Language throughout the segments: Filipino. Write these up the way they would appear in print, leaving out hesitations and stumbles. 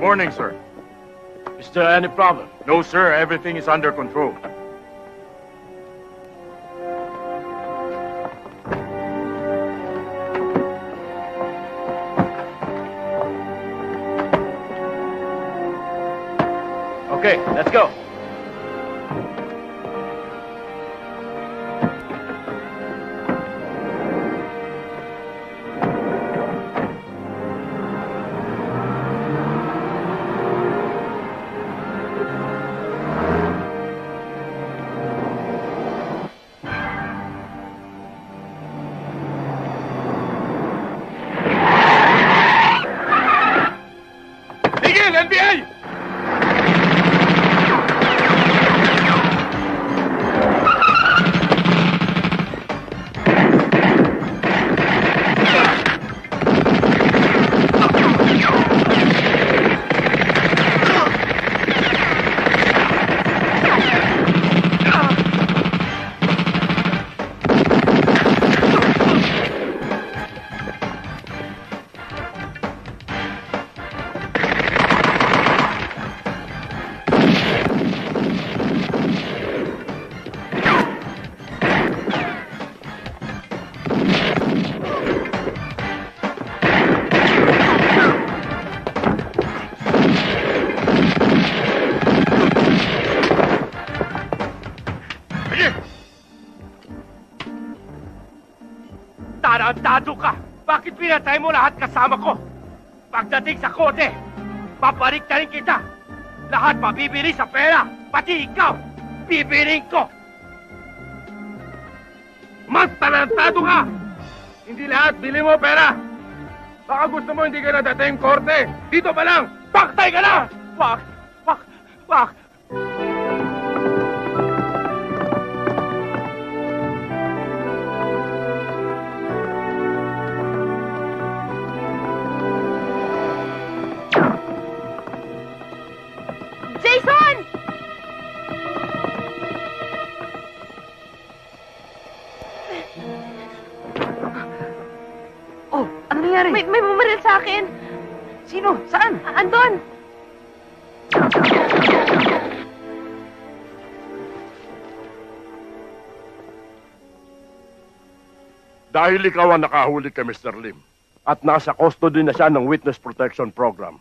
morning, sir. Is there any problem? No, sir. Everything is under control. Okay, let's go. NBI! Tarantado ka! Bakit pinatay mo lahat kasama ko? Pagdating sa kote, babalik na rin kita! Lahat mabibili sa pera! Pati ikaw! Bibiling ko! Mas tarantado ka! Hindi lahat bili mo pera! Baka gusto mo hindi ka nadating korte! Dito pa lang! Paktay ka na! Wag! Wag! Wag! Jason! Oh, ano nangyari? May bumaril sa akin. Sino? Saan? Andon! Dahil ikaw ang nakahuli kay Mr. Lim at nasa custody na siya ng Witness Protection Program,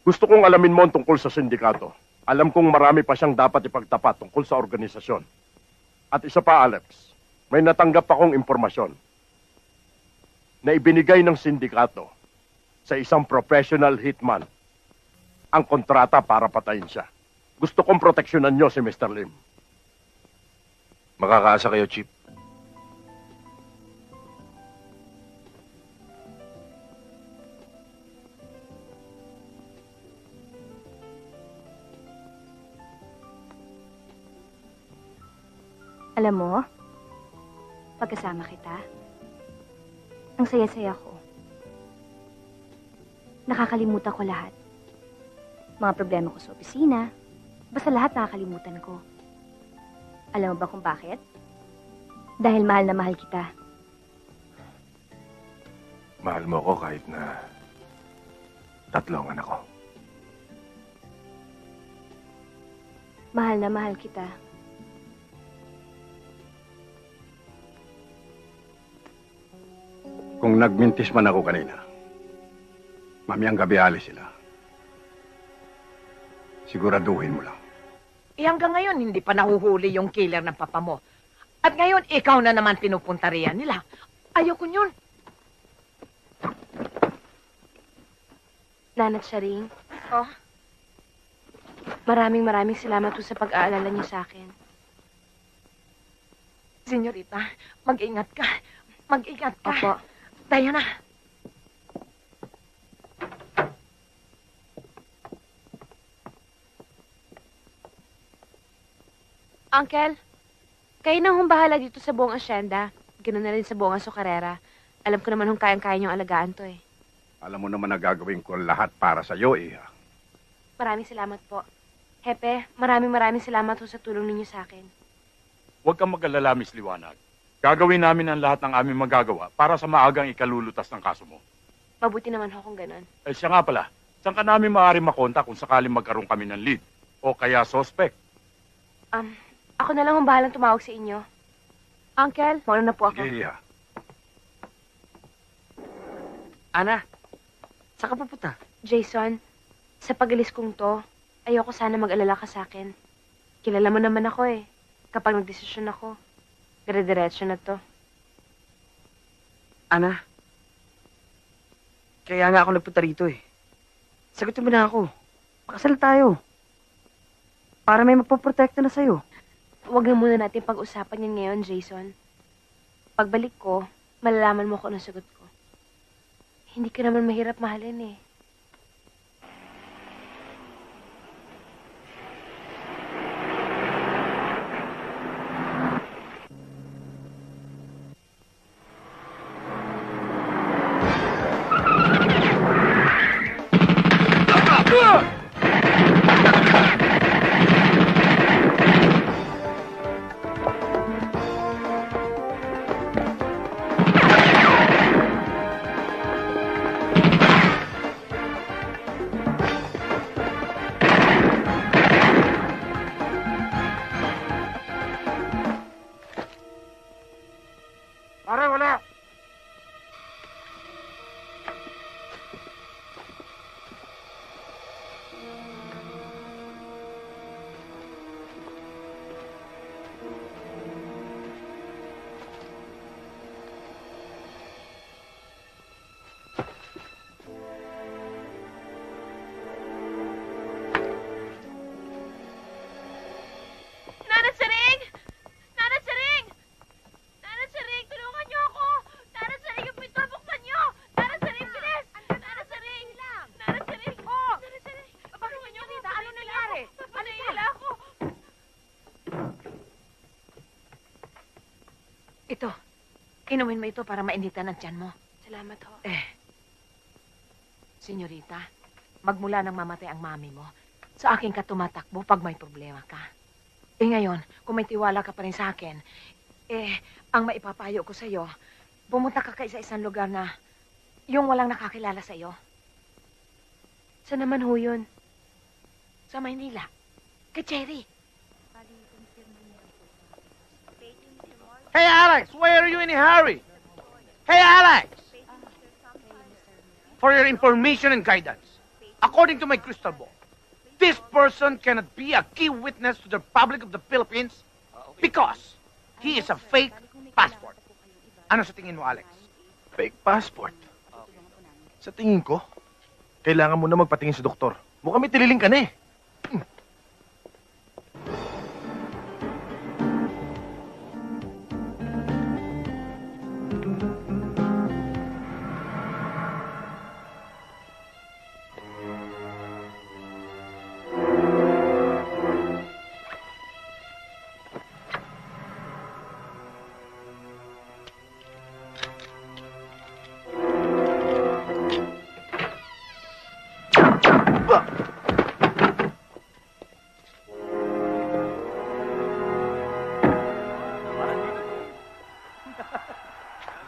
gusto kong alamin mo tungkol sa sindikato. Alam kong marami pa siyang dapat ipagtapat tungkol sa organisasyon. At isa pa, Alex, may natanggap akong impormasyon na ibinigay ng sindikato sa isang professional hitman ang kontrata para patayin siya. Gusto kong proteksyonan niyo si Mr. Lim. Makakaasa kayo, Chief. Alam mo, pagkasama kita, ang saya-saya ko. Nakakalimutan ko lahat. Mga problema ko sa opisina, basta lahat nakakalimutan ko. Alam mo ba kung bakit? Dahil mahal na mahal kita. Mahal mo ako kahit na 3 anak ko. Mahal na mahal kita. Kung nagmintis man ako kanina, mamayang gabi alis sila. Siguraduhin mo lang. Eh hanggang ngayon, hindi pa nahuhuli yung killer ng papa mo. At ngayon, ikaw na naman pinupunta riyan nila. Ayoko yun. Nanat Sharing, Oh, maraming salamat po sa pag-aalala niyo sa akin. senyorita, mag-ingat ka. Mag-ingat ka. Opo. Diana. Uncle, kayo na hong bahala dito sa buong asyenda. Ganoon na rin sa buong asokarera. Alam ko naman hong kayang-kaya niyong alagaan to eh. Alam mo naman na gagawin ko lahat para sa iyo, eh. Maraming salamat po. Hepe, maraming salamat po sa tulong ninyo sa akin. Huwag kang mag-alala, Miss Liwanag. Gagawin namin ang lahat ng aming magagawa para sa maagang ikalulutas ng kaso mo. Mabuti naman ho kung ganon. Siya nga pala, Saan ka namin maaari makontak kung sakaling magkaroon kami ng lead? O kaya suspect? Ako na lang ang bahalang tumawag sa inyo. Uncle, mauna na po ako. Sige, Iha. Ana, saan ka pupunta? Jason, sa pag-alis kong to, ayoko sana mag-alala ka sa akin. Kilala mo naman ako eh. Kapag nagdesisyon ako, dire-diretso na to. Ana, kaya nga ako nagpunta rito eh. Sagutin mo na ako. Pakasal tayo. Para may magpoprotekta na sa'yo. Huwag na muna natin pag-usapan yan ngayon, Jason. Pagbalik ko, malalaman mo kung anong sagot ko. Hindi ka naman mahirap mahalin eh. Pare, wala! Nanat Saring! Nanat Saring! Nanat Saring, tulungan niyo ako! Nanat Saring, yung pinto, buksan niyo! Nanat Saring, bilis! Nanat Saring! Nanat Saring! Oh! Nanat Saring! Tulungan niyo ako! Ano nangyari? Ano ako? Ito, inumin mo ito para mainitan ang tiyan mo. Salamat ho. Senyorita, magmula nang mamatay ang mami mo, sa akin ka tumatakbo pag may problema ka. Ngayon, kung may tiwala ka pa rin sa akin, ang maipapayo ko sa'yo, pumunta ka sa isang lugar na yung walang nakakilala sa'yo, Saan naman ho yun? sa Maynila, kay Cherry. Hey, Alex! Why are you in a hurry? Hey, Alex! For your information and guidance, according to my crystal ball, this person cannot be a key witness to the Republic of the Philippines because he is a fake passport. Ano sa tingin mo, Alex? Fake passport. Sa tingin ko, kailangan mo na magpatingin sa doktor. Mukhang may tililing ka na eh.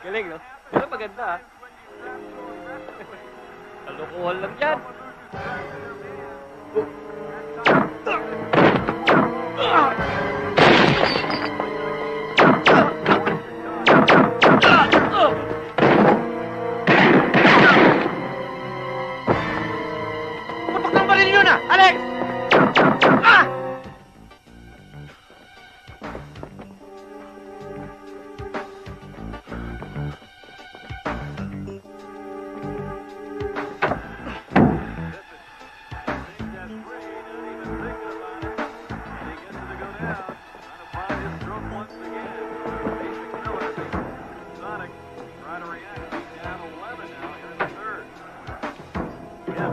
Galing, no? Pero maganda, ha? Kalokohan lang yan. Putok ng baril yun, Alex! Ah!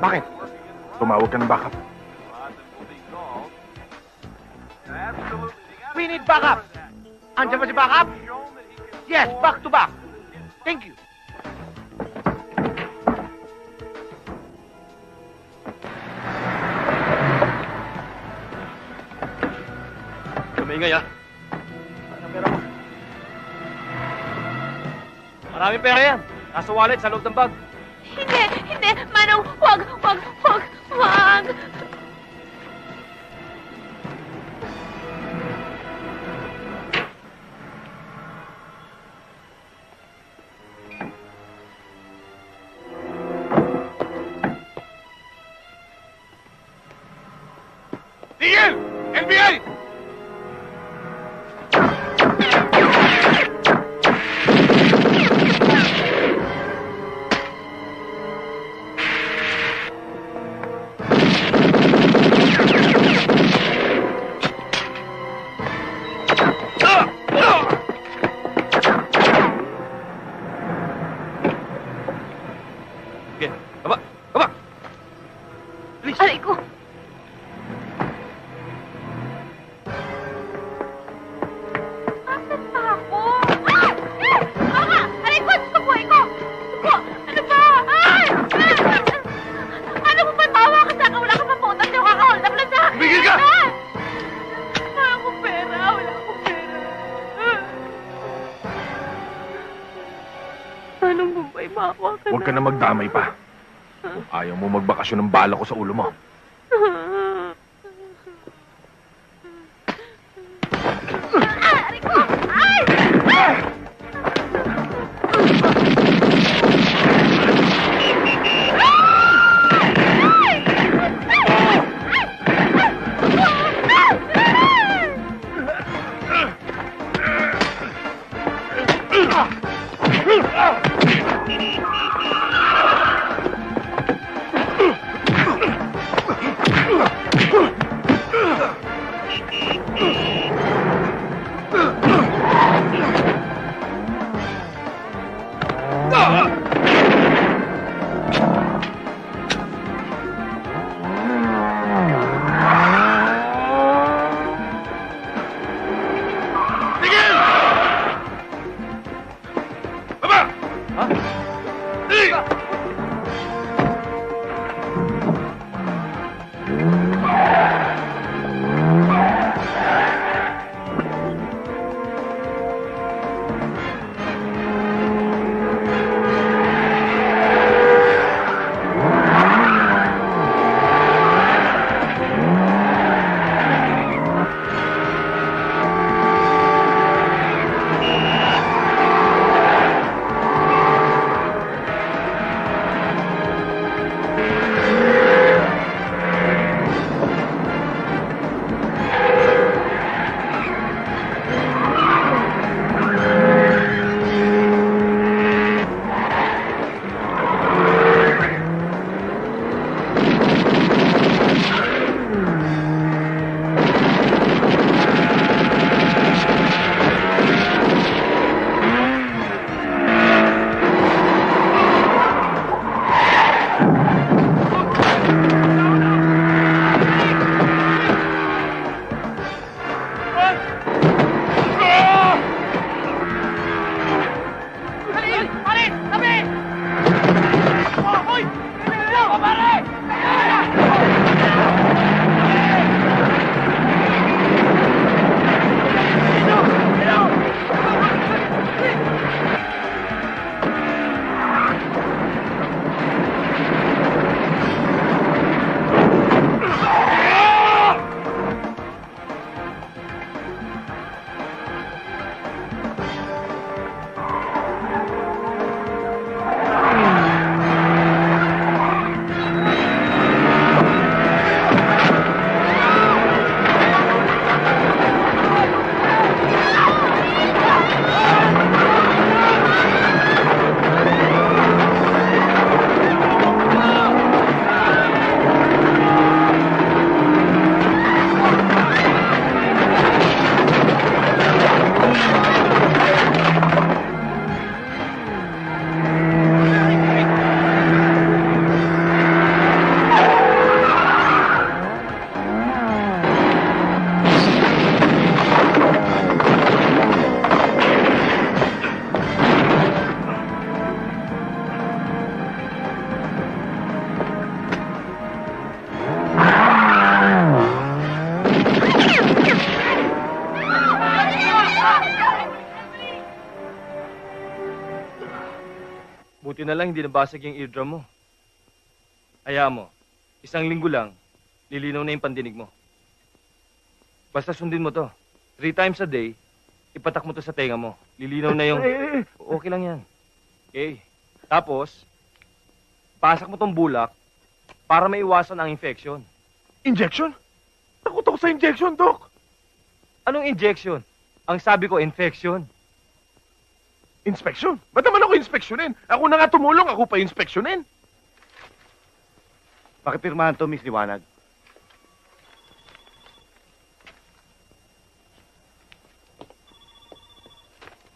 Bakit? Tumawag ka ng backup. We need backup! Andiyan ba si backup? Yes, back to back. Thank you. Kumingay, ha? Ano pera mo? Maraming pera yan. Nasa wallet, sa loob ng bag. Hindi! Manong, wag! lang! Tigil! NBI! Sige, baba! Baba! Please! Aray ko! Asan pa ako? Ay! Baka! Aray ko! Tubuhay ko! Tubo! Ano ba? Ay! Ano mo ba tawa ka sa akin? Wala ka pang utang yung kakahold up lang sa akin! Tumigil ka! Wala akong pera! Wala akong pera! Anong bumbay? Maawa ka na. Huwag ka na magdamay pa. Kung ayaw mo magbakasyon ng bala ko sa ulo mo. Aray ko! Ay! Baba! Ha? Tigil! Buti na lang hindi nabasag yung eardrum mo. Hayaan mo, 1 linggo lang, lilinaw na yung pandinig mo. Basta sundin mo to. 3 times a day, ipatak mo to sa tenga mo. Lilinaw na yung... Okay lang yan. Okay. Tapos, pasak mo tong bulak para maiwasan ang infection. Injection? Takot ako sa injection, Doc. Anong injection? Ang sabi ko, infection. Inspection? Ba't naman ako inspeksyonin? Ako na nga tumulong, ako pa inspeksyonin. Pakipirmahan to, Miss Liwanag.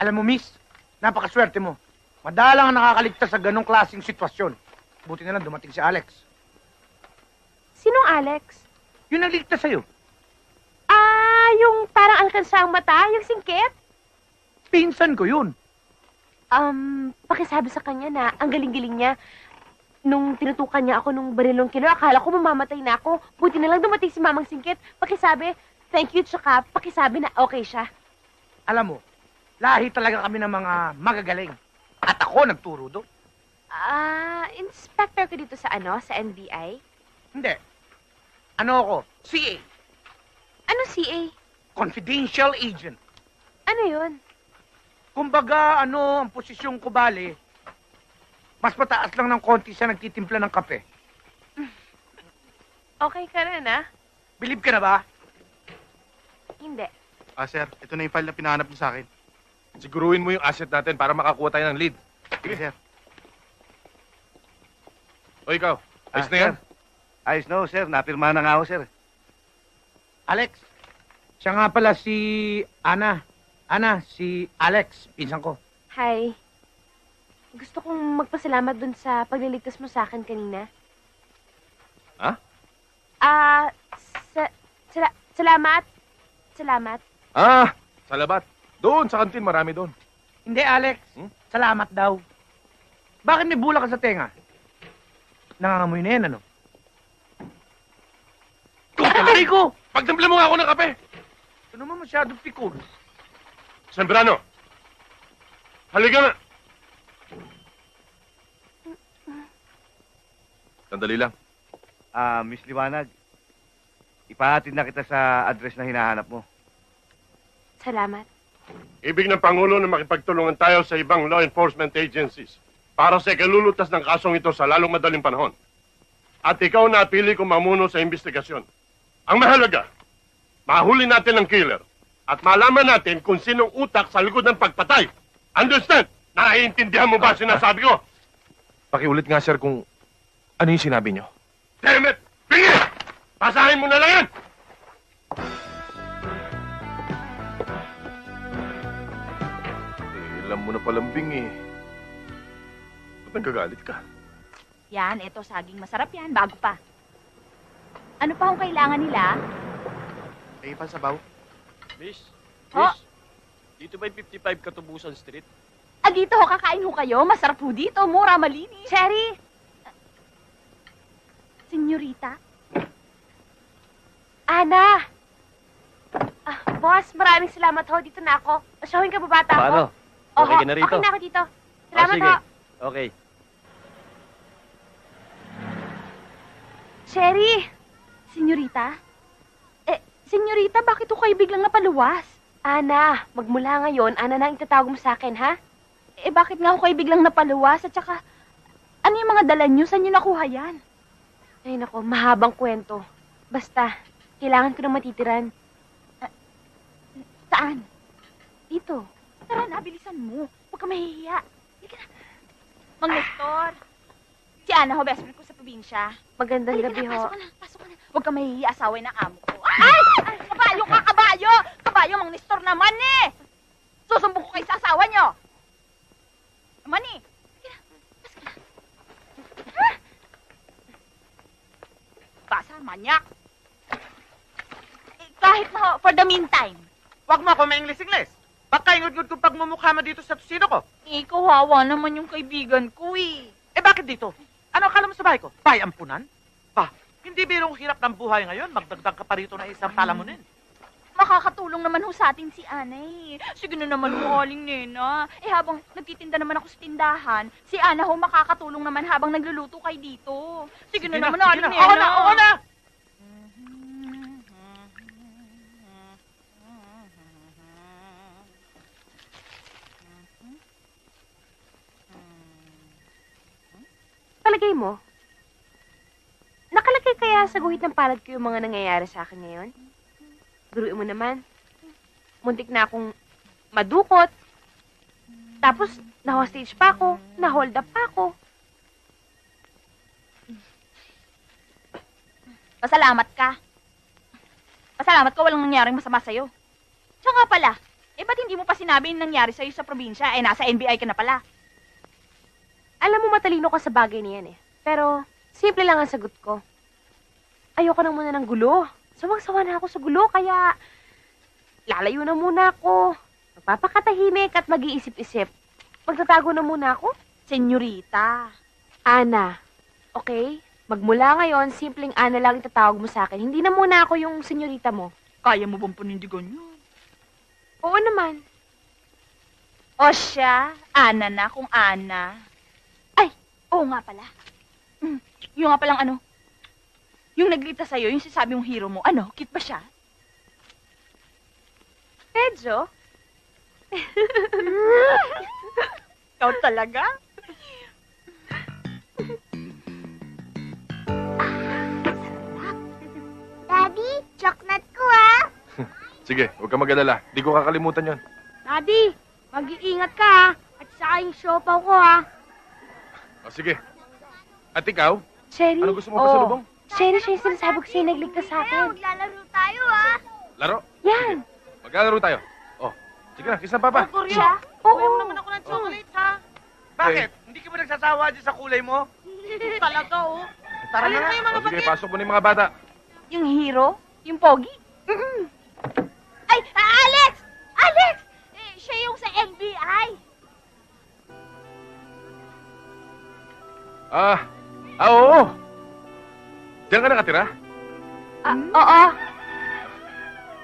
Alam mo, miss, napakaswerte mo. Madalang ang nakakaligtas sa ganong klaseng sitwasyon. Buti na lang dumating si Alex. Sinong Alex? Yung nagligtas sa'yo. Ah, yung parang alkansa ang mata, yung singkit? Pinsan ko yun. Pakisabi sa kanya na ang galing-galing niya. Nung tinutukan niya ako nung barilong kilo, akala ko mamamatay na ako. Buti na lang dumating si Mamang Singkit. Pakisabi, thank you, tsaka pakisabi na okay siya. Alam mo, lahi talaga kami ng mga magagaling. At ako nagturo doon. Inspector ka dito sa sa NBI? Hindi. Ano ako? CA. Ano CA? Confidential agent. Ano yun? Kumbaga, ang posisyon ko bale, mas mataas lang ng konti sa nagtitimpla ng kape. Okay ka rin, Believe ka na ba? Hindi. Sir, ito na yung file na pinahanap niyo sa akin. Siguruhin mo yung asset natin para makakuha tayo ng lead. Sige, sir. O ikaw, ayos na sir. yan? Ayos na ho, sir. Napirmahan na nga ho, sir. Alex, siya nga pala si Ana. Si Alex, pinsan ko. Hi. Gusto kong magpasalamat dun sa pagliligtas mo sa akin kanina. Ha? Salamat. Salamat. Sa labat. Doon, sa kantin, marami doon. Hindi, Alex. Salamat daw. Bakit may bulak ka sa tenga? Nangangamoy na yan, ano? Aray ko! Pagtimpla mo nga ako ng kape! Ito naman masyadong pikul. Sembrano, halika na. Sandali lang. Miss Liwanag, ipahatid na kita sa address na hinahanap mo. Salamat. Ibig ng Pangulo na makipagtulungan tayo sa ibang law enforcement agencies para sa ikalulutas ng kasong ito sa lalong madaling panahon. At ikaw na pili kong mamuno sa investigasyon. Ang mahalaga, mahuli natin ang killer at malaman natin kung sinong utak sa likod ng pagpatay. Understand? Naiintindihan mo ba sinasabi ko? Pakiulit nga, sir, kung ano yung sinabi niyo. Damn it! Bingit! Basahin mo na lang yan! Alam mo na palambing eh. Ba't nagagalit ka? Yan, eto, saging masarap yan, bago pa. Ano pa ang kailangan nila? Ay, sabaw. Miss? Ho? Miss? Dito ba yung 55 Katubusan Street? Dito ho, kakain ho kayo. Masarap ho dito, mura, malinis. Cherry! Senyorita? Ana! Boss, maraming salamat ho. Dito na ako. Showing ka ba bata Paano? ko? Okay ka na rito? Okay na ako dito. Salamat sige. ho. Okay. Cherry! Senyorita? Senyorita, bakit ho kayo biglang napaluwas? Ana, magmula ngayon, Ana na ang itatawag mo sa akin, ha? Bakit nga ho kayo biglang napaluwas? At saka, ano yung mga dala nyo? Saan nyo nakuha yan? Ay, nako, mahabang kwento. Basta, kailangan ko na matitiran. Saan? Dito. Tara na, bilisan mo. Huwag ka mahihiya. Halika na. Mang Nestor. Si Ana ho, best friend ko sa probinsya. Magandang gabi ho. Pasok ka na. Huwag ka mahihiya, asaway ng amo ko. Ay! Kabayo ka, kabayo! Kabayo, Mang Nestor naman eh! Susumbong ko kayo sa asawa nyo! Naman eh! Pasok ka na. Basa, manyak! Kahit na ho, for the meantime. Huwag mo ako ma-English-English. Baka ingod-ngod kong pagmumukha mo dito sa tusino ko. Kawawa naman yung kaibigan ko eh. Bakit dito? Ano akala mo sa bahay ko? Bahay ampunan? Hindi birong hirap ng buhay ngayon. Magdagdag ka pa rito na isang palamunin. Makakatulong naman ho sa atin si Ana eh. Sige na naman ho, Aling Nena. Habang nagtitinda naman ako sa tindahan, si Ana ho makakatulong naman habang nagluluto kayo dito. Sige na naman, Aling Nena. Oo na! Palagay mo, nakalagay kaya sa guhit ng palad ko yung mga nangyayari sa akin ngayon? Guruin mo naman. Muntik na akong madukot. Tapos, na-hostage pa ako. Na-hold up pa ako. Pasalamat ka. Pasalamat ka walang nangyaring masama sa'yo. Tsaka pala, ba't hindi mo pa sinabi yung nangyari sa'yo sa probinsya? Nasa NBI ka na pala. Alam mo, matalino ka sa bagay niyan eh. Pero, simple lang ang sagot ko. Ayoko na muna ng gulo. Sawang-sawa na ako sa gulo, kaya lalayo na muna ako. Magpapakatahimik at mag-iisip-isip. Magtatago na muna ako. Senyorita. Ana, okay? Magmula ngayon, simpleng Ana lang itatawag mo sa akin. Hindi na muna ako yung senyorita mo. Kaya mo bang panindigan yun? Oo naman. O siya, Ana na kung Ana. Ay, oo nga pala. Yung nga palang ano, yung nagligtas sa'yo, yung sinasabi mong hero mo, ano, cute ba siya? Pedro? Ikaw talaga? Daddy, chocolate ko ah. Sige, huwag ka mag-alala. Di ko kakalimutan yon. Daddy, mag-iingat ka ah. At saka yung siopaw ko ah. O sige. At ikaw? Sherry? Ano gusto mo pa sa lubong? Sherry, siya yung sinasabi ko sa'yo nagligtas sa akin. Maglalaro tayo ah. Laro? Yan. Maglalaro tayo. Oh, sige na, kiss na papa. Siya? Oo. Kuya mo naman ako ng chocolate, ha? Bakit? Hindi ka ba nagsasawa dyan sa kulay mo? Talaga oh. Tara na nga. O sige, pasok mo na yung mga bata. Yung hero? Yung pogi? Ay, Alex! Alex! Siya yung sa NBI. Oo. Diyan ka nakatira? Oo.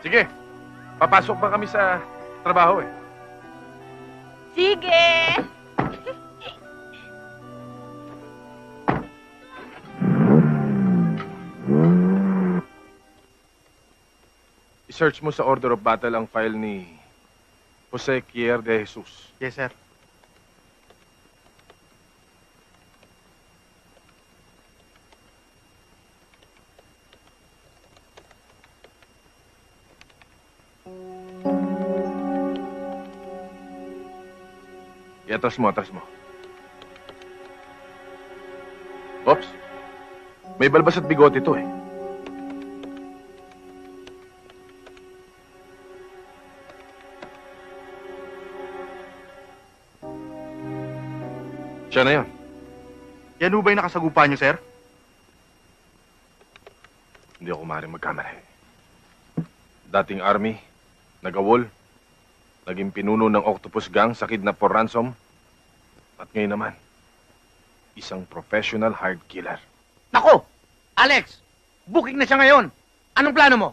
Sige, papasok ba kami sa trabaho eh? Sige! I-search mo sa order of battle ang file ni Jose Kier de Jesus. Yes, sir. Atras mo, atras mo. Oops. May balbas at bigote ito eh. Siya na yun. Yan ho ba yung nakasagupa niyo, sir? Hindi ako maaaring magkamali. Dating army, nagawol, naging pinuno ng Octopus Gang sa kidnap for ransom, at ngayon naman, isang professional hard killer. Nako! Alex! Booking na siya ngayon. Anong plano mo?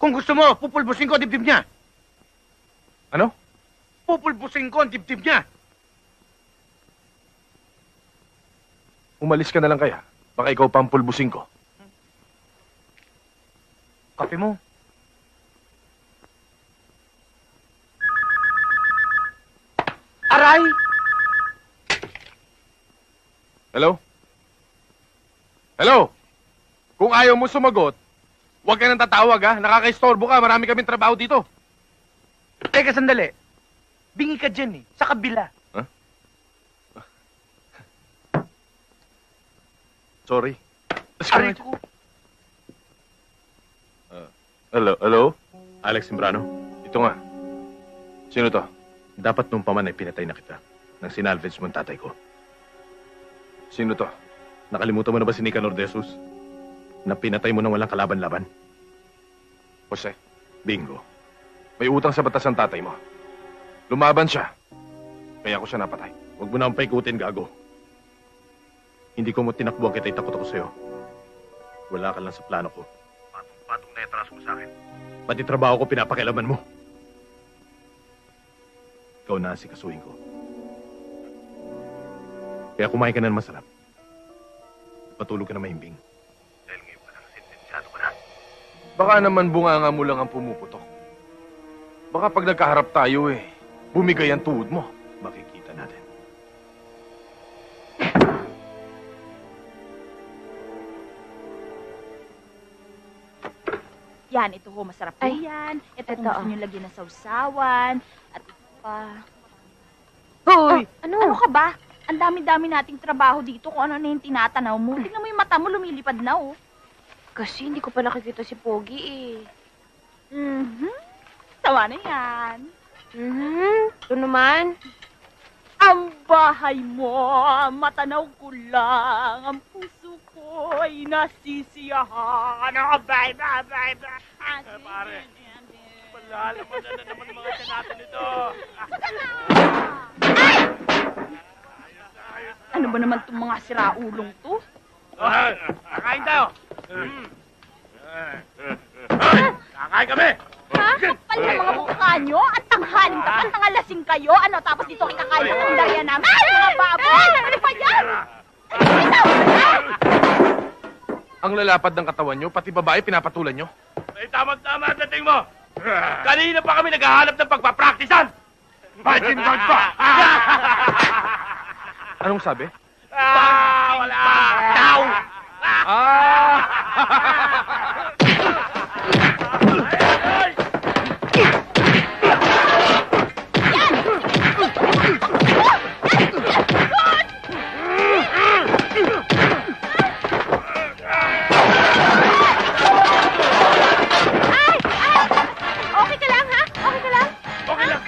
Kung gusto mo, pupulbusin ko ang dibdib niya. Ano? Pupulbusin ko ang dibdib niya. Umalis ka na lang kaya. Baka ikaw pa ang pulbusin ko. Kape mo. Aray! Hello? Hello? Kung ayaw mo sumagot, huwag ka nang tatawag ha. Nakaka-istorbo ka. Marami kaming trabaho dito. Teka, sandali. Bingi ka dyan eh. Sa kabila. Sorry. Aray ko. Hello? Alex Sembrano, Ito nga. Sino to? dapat nung paman ay pinatay na kita nang sinalvage mo ang tatay ko. Sino to? Nakalimutan mo na ba si Nicanor de Jesus? Na pinatay mo nang walang kalaban-laban? Jose, Bingo. may utang sa batas ang tatay mo. Lumaban siya. Kaya ako siya napatay. Huwag mo na ang paikutin, gago. Hindi ko mo tinakbuhan kita'y takot ako sa'yo. Wala ka lang sa plano ko. Patong-patong na itras mo sa akin. Pati trabaho ko pinapakialaman mo. Ikaw na si kasuhin ko. Kaya kumain ka na ng masarap. Patulog ka na mahimbing. Dahil ngayon pa lang sentensyado ka na. Baka naman bunganga mo lang ang pumuputok. Baka pag nagkaharap tayo bumigay ang tuhod mo. Makikita natin. Yan, ito ho, masarap po Ay, yan. Ito kung ito, gusto nyo lagyan ng sausawan. At ito pa. Hoy! Ano ka ba? Ang dami-dami nating trabaho dito kung ano na yung tinatanaw mo. Tingnan mo yung mata mo, lumilipad na, oh. Kasi hindi ko pa nakikita si Pogi eh. Tawa na yan. Ito naman. Ang bahay mo, matanaw ko lang. Ang puso ko ay nasisiyahan. Bye, bye, bye, bye. Pare, palalaman na naman mga senado nito. Ano ba naman itong mga siraulong to? Kakain tayo. Kakain kami. Ha? Kapal na mga mukha nyo? At tanghaling kapal, tangalasing kayo? Ano, tapos dito kikakain ng pundarya namin? Mga baboy! Ano ba yan? Ang lalapad ng katawan nyo, pati babae pinapatulan nyo. Ay, tama-tama ang dating mo. Kanina pa kami naghahanap ng pagpapraktisan. Fighting bag pa. Anong sabi? Wala. Tao. Okay ka lang, ha? Okay ka lang? Okay lang.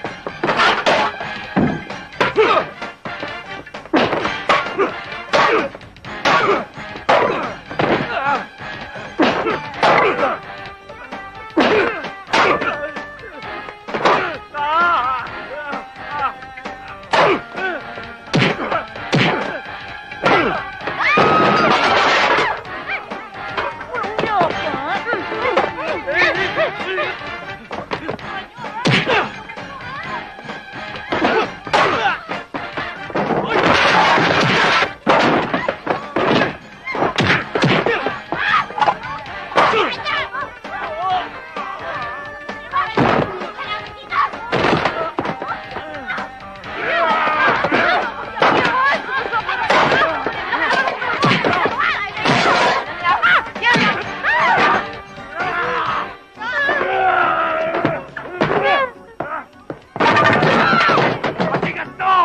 Matigas to!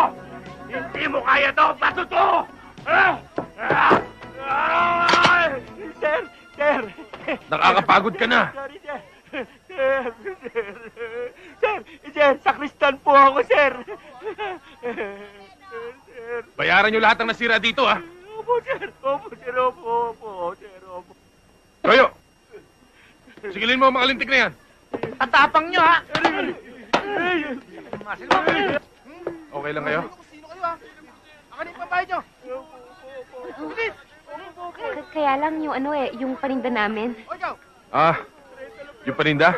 Hindi mo kaya to! Bato to! Sir! Nakakapagod ka na. Sorry, sir. Sir, sakristan po ako, sir. Bayaran nyo lahat ng nasira dito, ha? Opo, sir. Opo, sir. Opo, sir. Opo. Toyo! Sigilin mo ang mga lintik na yan. Tatapang nyo, ha? Okay lang kayo? Akin yung babae nyo. Kaya lang yung yung paninda namin. Yung paninda?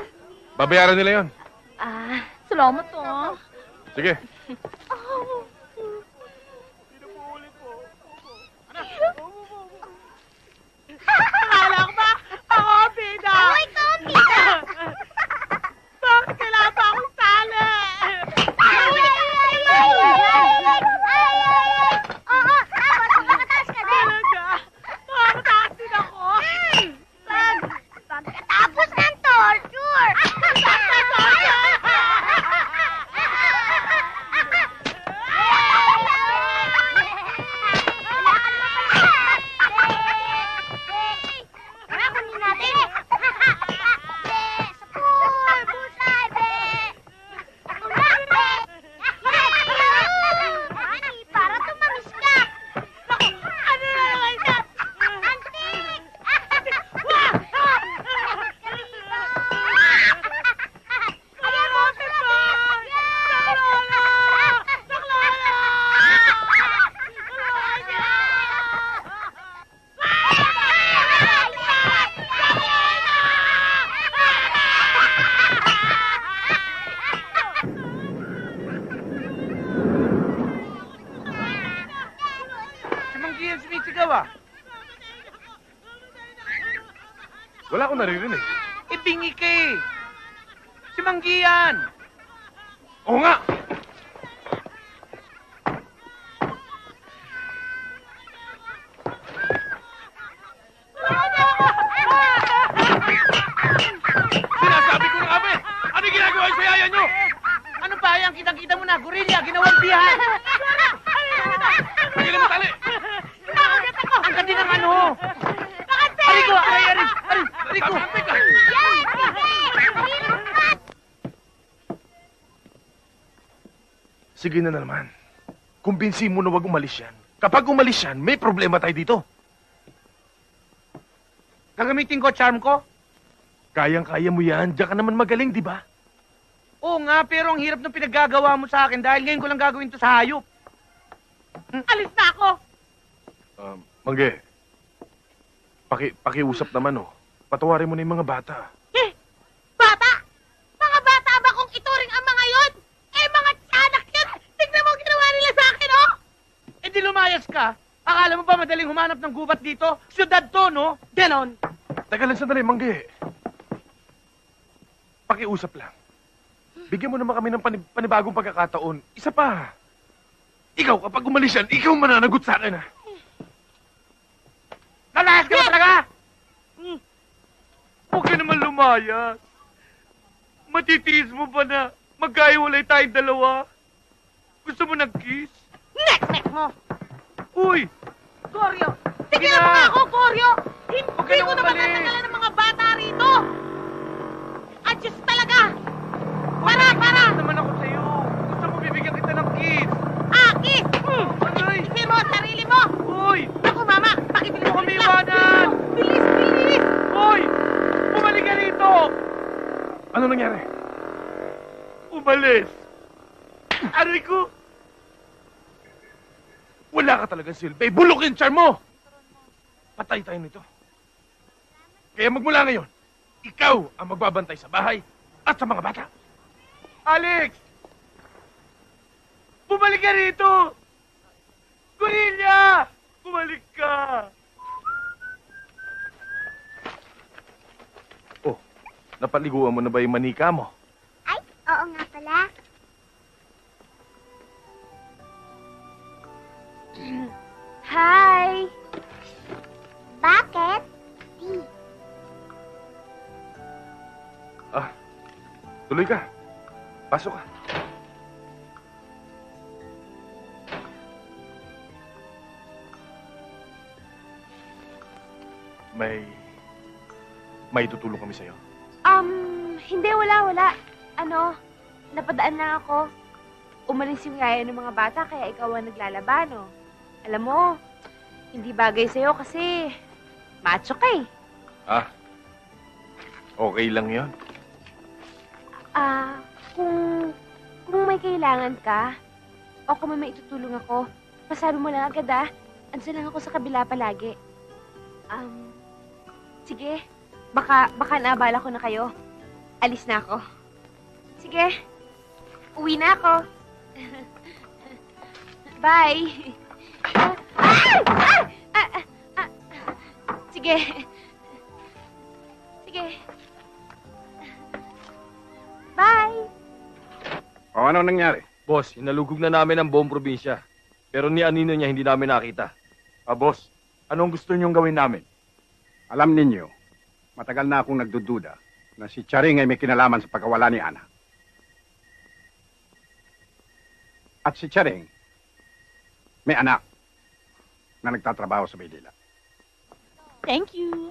Babayaran nila yon. Salamat, oh. Sige. Akala ko ba? Ako ang pida! Ako ikaw ang pida! Bakit kailangan pa akong sali? Oo, tapos makataas ka din! Talaga? Makataas din ako? Tapos ng torture! Wala akong naririnig. Ibingi ka eh. Si Manggiyan. Oo nga! maintindihan. Bigyan mo tali! Nakagat ako! Ang ganda ng ano. Bakante! Arigo! Arigo! Yes! Sige na naman. Kumbinsi mo na wag umalis yan. Kapag umalis yan, may problema tayo dito. Gagamitin ko charm ko? Kayang-kaya mo yan. Diyan ka naman magaling, di ba? Oo nga, pero ang hirap ng pinaggagawa mo sa akin dahil ngayon ko lang gagawin to sa hayop. Alis na ako! Mangge, pakiusap naman, oh. Patawarin mo na yung mga bata. Eh! Bata! Mga bata ba kung ito rin ang mga yon? Eh, mga tiyanak yan! Tignan mo ang ginawa nila sa akin, oh! Eh di lumayas ka. Akala mo ba madaling humanap ng gubat dito? Siyudad to, no? Ganon. Teka lang sandali, Mangge. Pakiusap lang. Bigyan mo naman kami ng panibagong pagkakataon. Isa pa. Ikaw, kapag umalis yan, ikaw mananagot sa akin, ha? Lalayas ka ba talaga? Huwag ka naman lumayas. Matitiis mo ba na magkahiwalay tayong dalawa? Gusto mo ng kiss? Nek-nek mo! Uy! Goryo! Tigilan mo nga ako, Goryo! Huwag ka Hindi nang ko na umalis. matatagalan ng mga bata rito! Adjust talaga! Para! naman ako sa'yo. Gusto mo bibigyan kita ng kiss? Aki! Aray! Isipin mo ang sarili mo! Uy! Naku, mama! Pakibilis Huwag mo kami iwanan! Bilis! Uy! Bumalik ka rito! Ano nangyari? Umalis! Aray ko! Wala ka talagang silbi. Bulok yung charm mo! Patay tayo nito. Kaya magmula ngayon, ikaw ang magbabantay sa bahay at sa mga bata. Alex! Bumalik ka rito! Gorilla! Bumalik ka! Oh, napaliguan mo na ba yung manika mo? Ay, oo nga pala. Hi! Bakit? Tuloy ka. Pasok ka. May tutulong kami sa'yo. Hindi, wala. Ano, napadaan lang ako. Umalis yung yaya ng mga bata, kaya ikaw ang naglalaba, no? Alam mo, hindi bagay sa'yo kasi macho ka eh. Okay lang yon. Kung may kailangan ka, o kung may itutulong ako, pasabi mo lang agad ah. Andiyan lang ako sa kabila palagi. Sige, baka naabala ko na kayo. Alis na ako. Sige, uwi na ako. Bye. Sige. Bye. O ano nangyari? Boss, hinalugog na namin ang buong probinsya. Pero ni Anino niya hindi namin nakita. Boss, anong gusto niyong gawin namin? Alam ninyo, matagal na akong nagdududa na si Charing ay may kinalaman sa pagkawala ni Ana. At si Charing, may anak na nagtatrabaho sa Maynila. Thank you.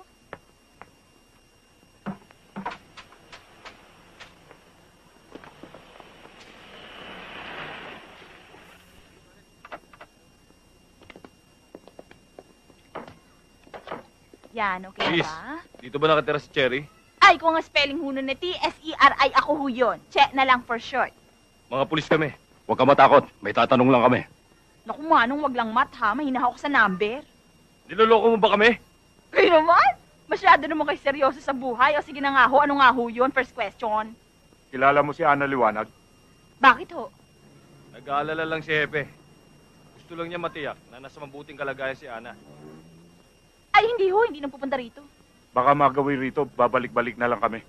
Yan, okay Miss, ba? dito ba nakatira si Cherry? Ay, kung ang spelling ho nun na T-S-E-R-I, ako ho yun. Che na lang for short. Mga pulis kami. Huwag ka matakot, may tatanong lang kami. Naku, manong wag lang mat ha. Mahina ako sa number. Niloloko mo ba kami? Kayo naman? Masyado naman kayo seryoso sa buhay. O sige na nga ho, ano nga ho yun? First question. Kilala mo si Ana Liwanag? Bakit ho? Nag-aalala lang si Hepe. Gusto lang niya matiyak na nasa mabuting kalagayan si Ana. Ay, hindi ho. Hindi nang pupunta rito. Baka magawin rito, babalik-balik na lang kami.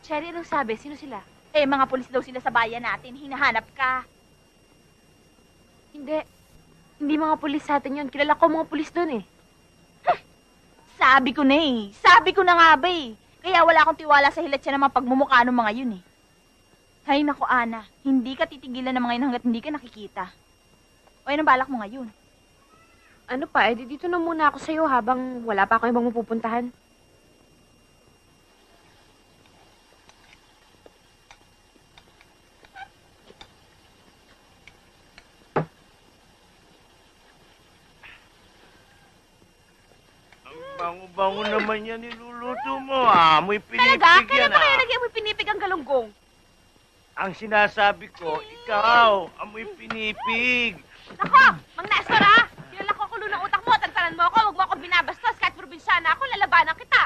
Cherry, anong sabi? Sino sila? Eh, mga pulis daw sila sa bayan natin. Hinahanap ka. Hindi. Hindi mga pulis sa atin yun. Kilala ko mga pulis doon eh. Sabi ko na eh. Sabi ko na nga ba eh. Kaya wala akong tiwala sa hilat siya ng mga pagmumukha ng mga yun eh. Hay nako, Ana. Hindi ka titigilan ng mga yun hanggat hindi ka nakikita. O yan ang balak mo ngayon. Ano pa, eh, dito na muna ako sa'yo habang wala pa ako ibang mapupuntahan. Bango-bango naman yan niluluto mo, ah. Amoy pinipig Talaga? yan, Kailan mo kaya ah. lagyan mo pinipig ang galunggong? Ang sinasabi ko, ikaw, amoy pinipig. Nako! Mang Nestor ha! Kilala ko kulo ng utak mo, tantanan mo ako, huwag mo ako binabastos, kahit probinsyana ako, lalabanan kita.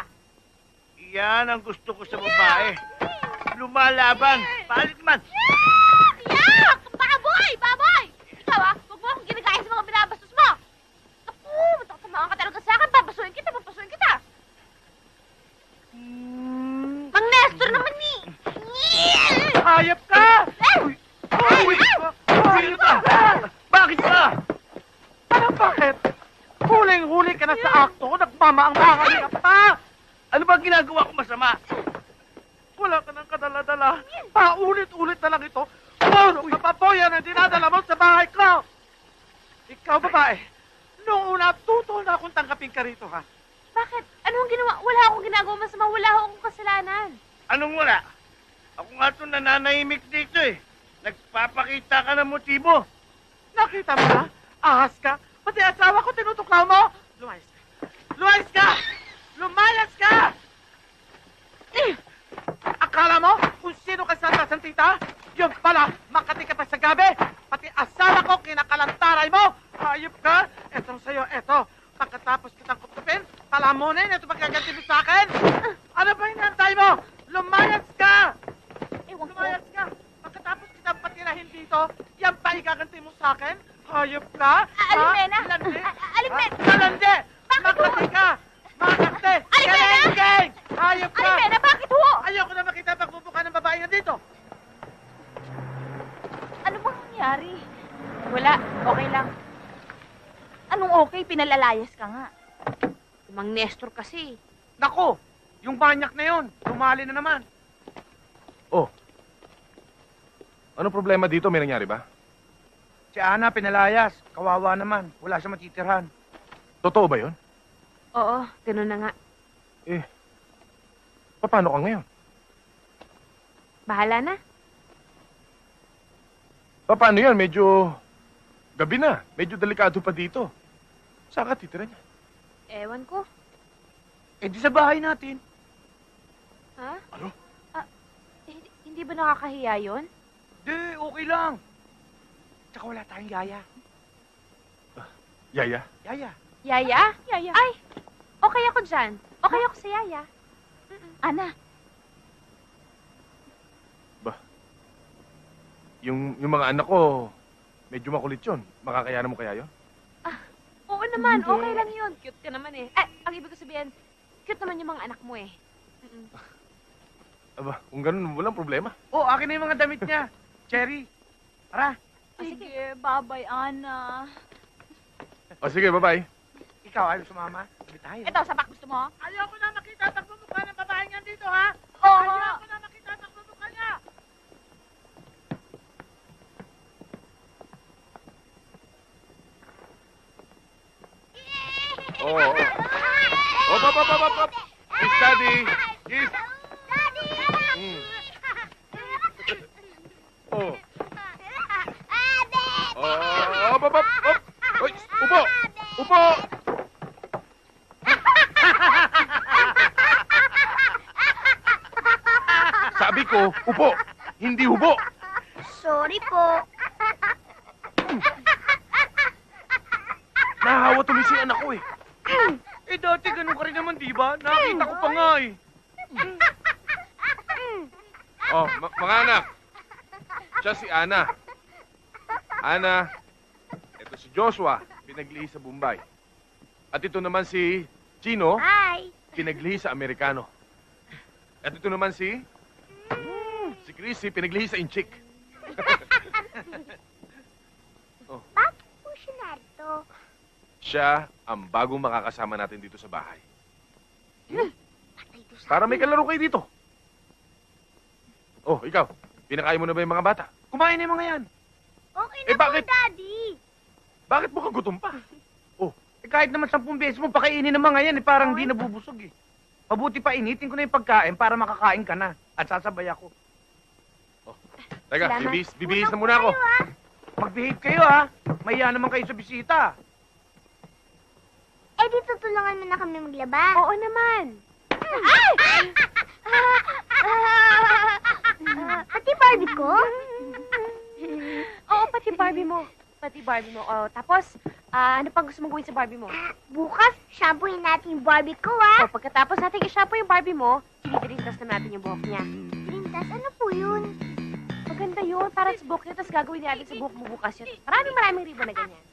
Yan ang gusto ko sa babae. Lumalaban. Palit man. Yak! Baboy! Baboy! Ikaw ha, huwag mo akong ginagaya sa mga binabastos mo. Naku, matakasamaan ka talaga sa akin, papasuhin kita. Mang Nestor naman ni! Hayop ka! Uy! Hayop ka! Bakit ka? Ano bakit? Huling-huli ka na sa akto, nagmamaang-maang ka pa! Ano ba ginagawa ko masama? Wala ka ng kadala-dala. Paulit-ulit na lang ito. Puro ka pa po yan ang dinadala mo sa bahay ko! Ikaw, babae, noong una, tutol na akong tanggapin ka rito, ha? Bakit? Anong ginawa? Wala akong ginagawa masama. Wala akong kasalanan. Anong wala? Ako nga ito nananahimik dito eh. Nagpapakita ka ng motibo. Nakita mo na? Ahas ka? Pati asawa ko tinutuklaw mo? Lumayas ka! Lumayas ka! Lumayas ka! Akala mo kung sino ka sa tita? Yun pala, makati ka pa sa gabi. Pati asawa ko kinakalantaray mo. Hayop ka? Eto sa'yo, eto. Pagkatapos kitang kutupin, palamunin, ito magaganti mo sa akin. Ano ba hinantay mo? Lumayas ka! Ewan ko. Lumayas ka! Pagkatapos kitang patirahin dito, yan pa igaganti mo sa akin? Hayop ka? Alimena! Landi? Alimena! Landi! Makati ka! Makati! Alimena! Kalengkeng! Hayop ka! Alimena, bakit ho? Ayoko na makita pagbubuka ng babae nga dito. Ano bang nangyari? Wala. Okay lang. Anong okay? Pinalalayas ka nga. Mang Nestor kasi. Nako! Yung banyak na yon, tumali na naman. Oh. Ano problema dito? May nangyari ba? Si Ana pinalayas. Kawawa naman. Wala siya matitirhan. Totoo ba yun? Oo, ganun na nga. Paano ka ngayon? Bahala na. Paano yan? Medyo gabi na. Medyo delikado pa dito. Saan ka titira niya? Ewan ko. Eh di sa bahay natin. Ha? Ano? Hindi ba nakakahiya yun? Di, okay lang. Tsaka wala tayong yaya. Yaya? Yaya. Yaya? Yaya. Ay, okay ako dyan. Okay ako sa Yaya. Ana, Yung mga anak ko, medyo makulit yun. Makakayanan mo kaya yun? Oo naman, Hindi. okay lang yun. Cute ka naman eh. Ay, ang ibig ko sabihin, cute naman yung mga anak mo eh. Aba, kung ganun, walang problema. Oh, akin na yung mga damit niya. Cherry. Tara. sige, bye-bye, Ana. O sige, bye-bye. Ikaw, ayaw sumama? Sabi tayo. Ito, sabak gusto mo? Ayaw ko na makita ang pagmumukha ng babae nga dito, ha? Oo. Ayaw ko na makita ang pagmumukha niya. Oo. Op. Kiss, Daddy. Kiss. Oh. Op. Oy, upo. Sabi ko, upo. Hindi hubo. Sorry po. Nahahawa tuloy si anak ko eh. Eh, dati ganun ka rin naman, di ba? Nakita ko pa nga eh. Oh, mga anak. Siya si Ana. Ana, ito si Joshua, pinaglihi sa Bombay. At ito naman si Chino, Hi. pinaglihi sa Amerikano. At ito naman si Si Chrissy, pinaglihi sa inchik. Bakit po siya narito? Siya ang bagong makakasama natin dito sa bahay. Patay to sa Para may kalaro kayo dito. Oh, ikaw. Pinakain mo na ba yung mga bata? Kumain na yung mga yan. Okay na Eh, bakit? po, Daddy. Bakit mo gutom pa? Eh, kahit naman 10 beses mo pakainin ng mga yan, eh, parang di nabubusog eh. Mabuti pa initin ko na yung pagkain para makakain ka na. At sasabay ako. Teka, Salamat. bibihis na muna ako. Mag-behave kayo ha. Mahiya naman kayo sa bisita. Eh, di tutulungan mo na kami maglaba. Oo naman. Pati Barbie ko? Oo, pati Barbie mo. Pati Barbie mo. Oh, tapos, ano pang gusto mong gawin sa Barbie mo? Bukas, shampooin natin yung Barbie ko, ha? Oh, pagkatapos natin i-shampoo yung Barbie mo, chinidirintas na natin yung buhok niya. Lintas, ano po yun? Maganda yun, para sa buhok niya, tapos gagawin natin sa buhok mo bukas yun. Maraming ribbon na ganyan.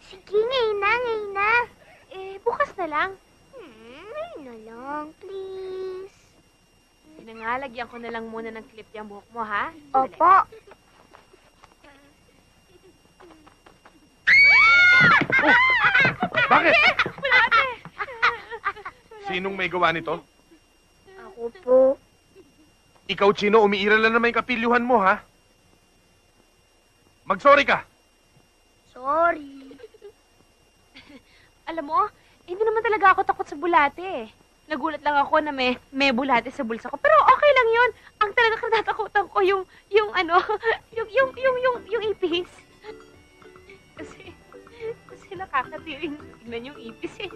Sige, ngayon na. Eh, bukas na lang. Ngayon na lang, please. Pinangalagyan ko na lang muna ng clip yung buhok mo, ha? Opo. Bakit? Sinong may gawa nito? Ako po. Ikaw, Chino, umiiral na naman yung kapilyuhan mo, ha? Mag-sorry ka. Sorry. Alam mo, hindi naman talaga ako takot sa bulate, eh. Nagulat lang ako na may bulate sa bulsa ko. Pero okay lang yun. Ang talaga katatakutan ko yung ipis. Kasi nakakatiring tignan yung ipis, eh.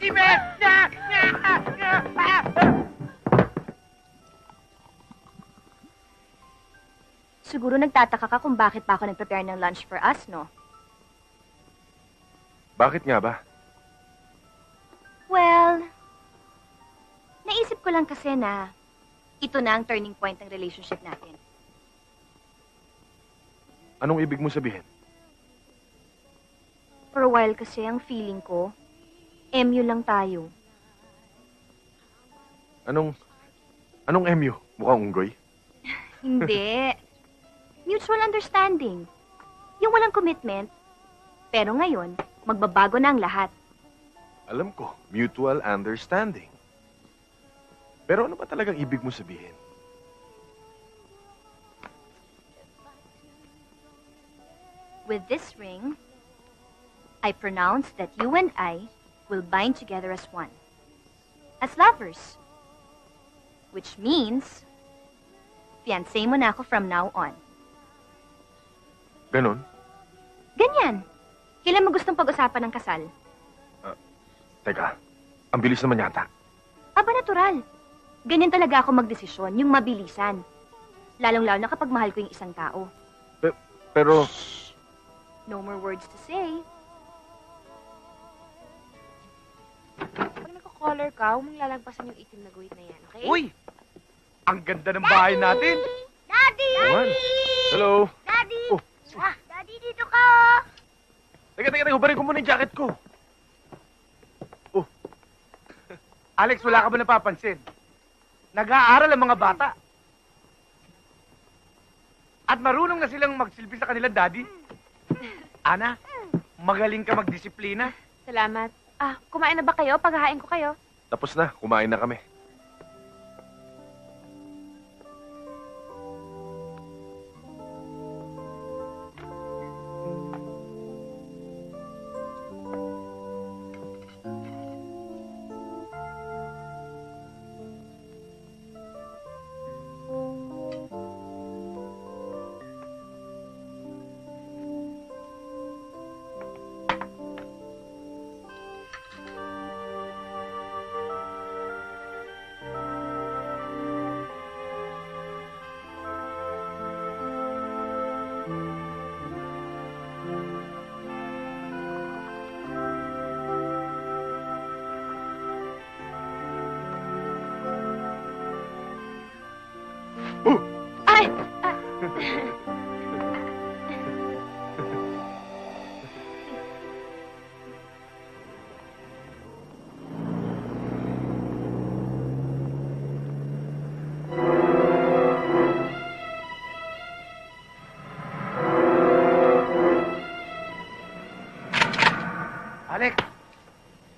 Ibe! Siguro nagtataka ka kung bakit pa ako nag-prepare ng lunch for us, no? Bakit nga ba? Well, naisip ko lang kasi na ito na ang turning point ng relationship natin. Anong ibig mo sabihin? For a while kasi ang feeling ko, MU lang tayo. Anong MU? Mukhang unggoy? Hindi. Mutual understanding. Yung walang commitment, pero ngayon, magbabago na ang lahat. Alam ko, mutual understanding. Pero ano ba talagang ibig mo sabihin? With this ring, I pronounce that you and I will bind together as one. As lovers. Which means, fiancé mo na ako from now on. Ganon? Ganyan. Kailan mo gustong pag-usapan ng kasal? Teka, ang bilis naman yata. Aba, natural. Ganyan talaga ako magdesisyon, yung mabilisan. Lalong-lalo na kapag mahal ko yung isang tao. Pero, No more words to say. Pag nagko-color ka, huwag mong lalagpasan yung itim na guhit na yan, okay? Uy! Ang ganda ng bahay natin. Daddy! Naman. Hello? Daddy! Oh. Daddy, dito ka, oh! Teka, hubarin ko muna yung jacket ko. Alex, wala ka ba napapansin? Nag-aaral ang mga bata. At marunong na silang magsilbi sa kanilang daddy. Ana, magaling ka magdisiplina. Salamat. Kumain na ba kayo? Paghahain ko kayo. Tapos na, kumain na kami.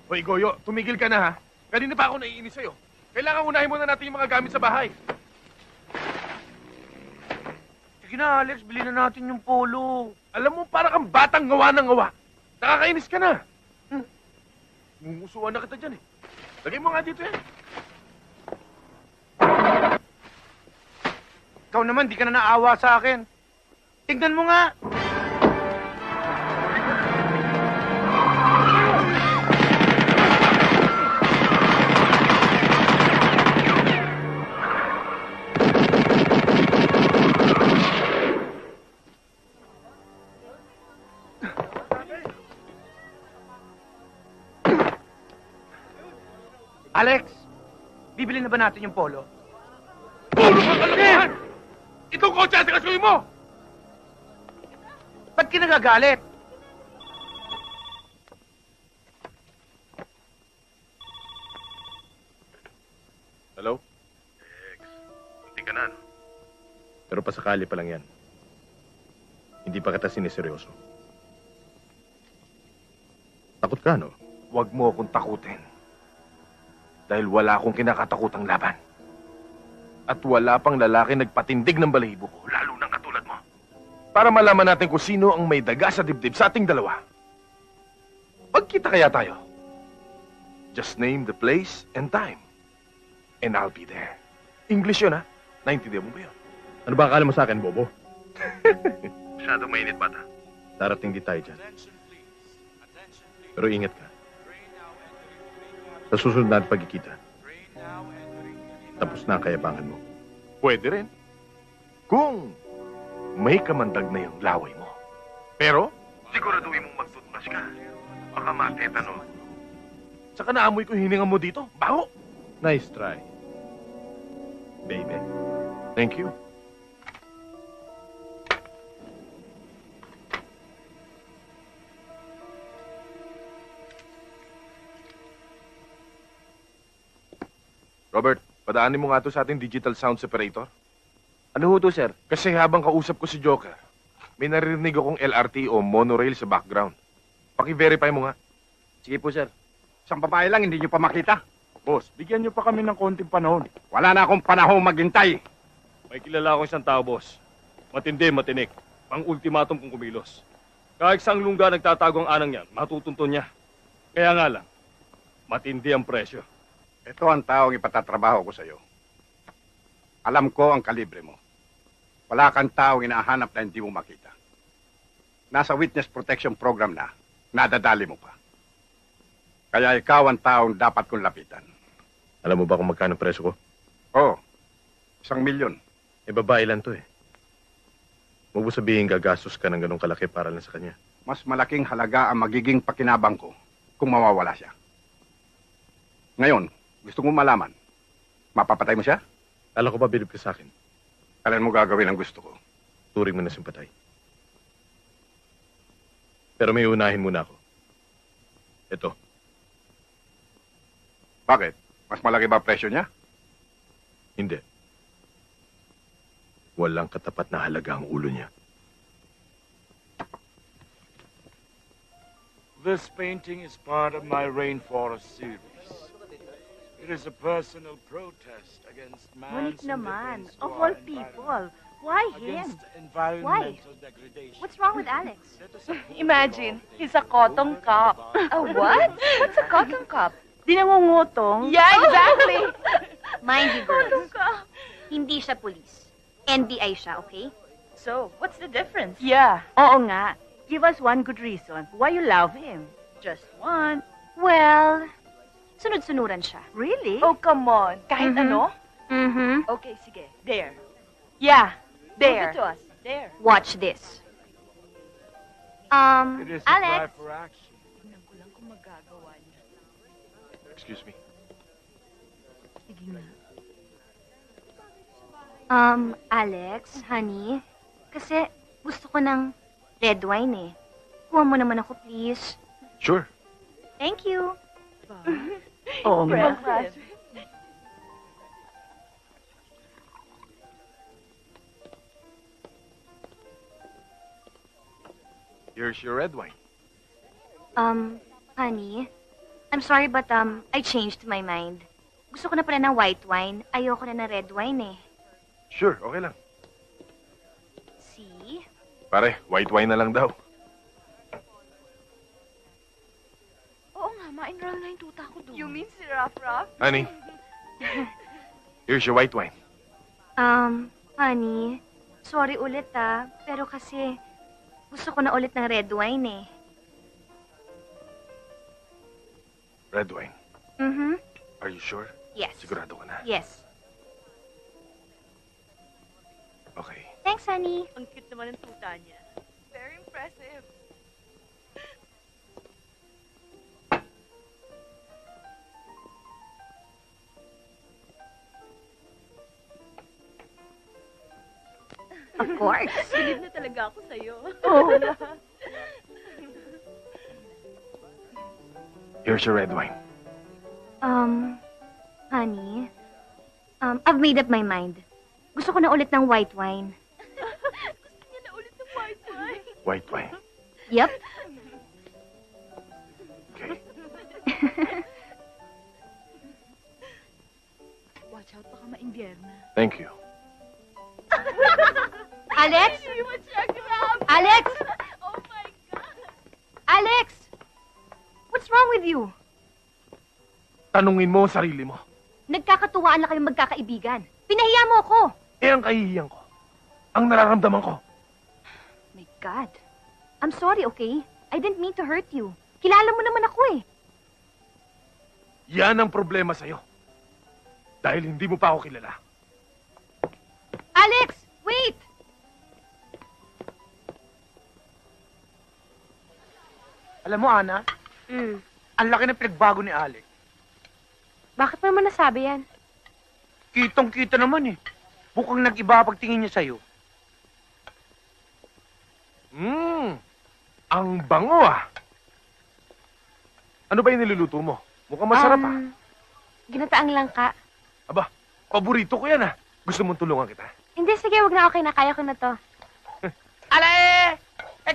Hoy, Goyo, tumigil ka na ha. Kanina pa ako naiinis sa'yo. Kailangan unahin muna natin yung mga gamit sa bahay. Sige na, Alex, bilhin na natin yung polo. Alam mo, para kang batang ngawa ng ngawa. Nakakainis ka na. Mumusuan na kita dyan eh. Lagay mo nga dito yan. Ikaw naman, di ka na naawa sa akin. Tignan mo nga. Alex, bibili na ba natin yung polo? Puro ka kalokohan! Itong kotse sa kasuhin mo! Ba't ka nagagalit? Hello? Hindi ka na, no? Pero pasakali pa lang yan. Hindi pa kita siniseryoso. Takot ka, no? Huwag mo akong takutin. Dahil wala akong kinakatakutang laban. At wala pang lalaki nagpatindig ng balahibo ko, lalo ng katulad mo. Para malaman natin kung sino ang may daga sa dibdib sa ating dalawa. Pagkita kaya tayo. Just name the place and time. And I'll be there. English yun, ha? Naintindihan mo ba yun? Ano ba akala mo sa akin, Bobo? Masyadong mainit, bata. Darating di tayo dyan. Pero ingat ka. Sa susunod natin pagkikita, tapos na ang kayabangan mo. Pwede rin. Kung may kamandag na yung laway mo. Pero, siguraduhin mong magtutmas ka. Baka matetano. Saka naamoy ko yung hininga mo dito. Baho! Nice try. Baby. Thank you. Robert, padaanin mo nga to sa ating digital sound separator. Ano ho to, sir? Kasi habang kausap ko si Joker, may naririnig akong LRT o monorail sa background. Paki-verify mo nga. Sige po, sir. Isang babae lang, hindi nyo pa makita. Boss, bigyan niyo pa kami ng konting panahon. Wala na akong panahon maghintay. May kilala akong isang tao, boss. Matindi, matinik. Pang-ultimatum kung kumilos. Kahit sang lungga nagtatago ang anang yan, matutunton niya. Kaya nga lang, matindi ang presyo. Ito ang taong ipatatrabaho ko sa iyo. Alam ko ang kalibre mo. Wala kang taong inahanap na hindi mo makita. Nasa witness protection program na, nadadali mo pa. Kaya ikaw ang taong dapat kong lapitan. Alam mo ba kung magkano presyo ko? Oo, 1 milyon. Eh, babae lang to eh. Huwag mo sabihin gagastos ka ng ganong kalaki para lang sa kanya. Mas malaking halaga ang magiging pakinabang ko kung mawawala siya. Ngayon, gusto mo malaman, mapapatay mo siya? Alam ko ba bilib ka sa akin? Kailan mo gagawin ang gusto ko? Turing mo na simpatay. Pero may unahin muna ako. Ito. Bakit? Mas malaki ba presyo niya? Hindi. Walang katapat na halaga ang ulo niya. This painting is part of my Rainforest series. It is a personal protest against man's Ngunit naman, indifference to of our all people, environment, why him? against environmental degradation. What's wrong with Alex? Imagine, he's a cotton cup. A what? What's a cotton cup? Di nangungutong. Yeah, exactly. Mind you, girls. cup. Hindi siya police. NBI siya, okay? So, what's the difference? Yeah, oo nga. Give us one good reason why you love him. Just one. Well, sunod-sunuran siya. Really? Oh, come on. Kahit Mhm. ano? Mm-hmm. Okay, sige. There. Yeah, Prove there. it to us. There. Watch this. It is a cry Alex. for action. Tingnan ko lang kung magagawa niya. Excuse me. Sige nga. Alex, honey, kasi gusto ko ng red wine eh. Kuha mo naman ako, please. Sure. Thank you. Oo nga. Impressive. Here's your red wine. Honey, I'm sorry but I changed my mind. Gusto ko na pala ng white wine. Ayoko na ng red wine eh. Sure, okay lang. See? Pare, white wine na lang daw. Oo nga, ma-enroll na yung tuta ko doon. You mean si Raf-Raf? Honey, here's your white wine. Honey, sorry ulit pero kasi gusto ko na ulit ng red wine eh. Red wine. Mm-hmm. Are you sure? Yes. Sigurado ka na? Yes. Okay. Thanks, honey. Ang cute naman ng tuta niya. Very impressive. Of course. Bilib na talaga ako sa'yo. Oo. Here's your red wine. Honey, I've made up my mind. Gusto ko na ulit ng white wine. Gusto niya na ulit ng white wine. White wine. Yep. Okay. Watch out, baka ma-imbierna. Thank you. Alex? Hindi mo siya grabe. Alex? Oh my God. Alex! What's wrong with you? Tanungin mo ang sarili mo. Nagkakatuwaan na kayong magkakaibigan. Pinahiya mo ako. Eh, ang kahihiyan ko. Ang nararamdaman ko. My God. I'm sorry, okay? I didn't mean to hurt you. Kilala mo naman ako eh. Yan ang problema sa'yo. Dahil hindi mo pa ako kilala. Alex! Wait! Alam mo, Ana, ang laki ng pinagbago ni Alex. Bakit mo naman nasabi yan? Kitong-kita naman eh. Bukang nag-iba pagtingin niya sa'yo. Ang bango ah. Ano ba yung niluluto mo? Mukhang masarap ah. Ginataang langka. Aba, paborito ko yan ah. Gusto mong tulungan kita? Hindi, sige, wag na okay na. Kaya ko na to. Ala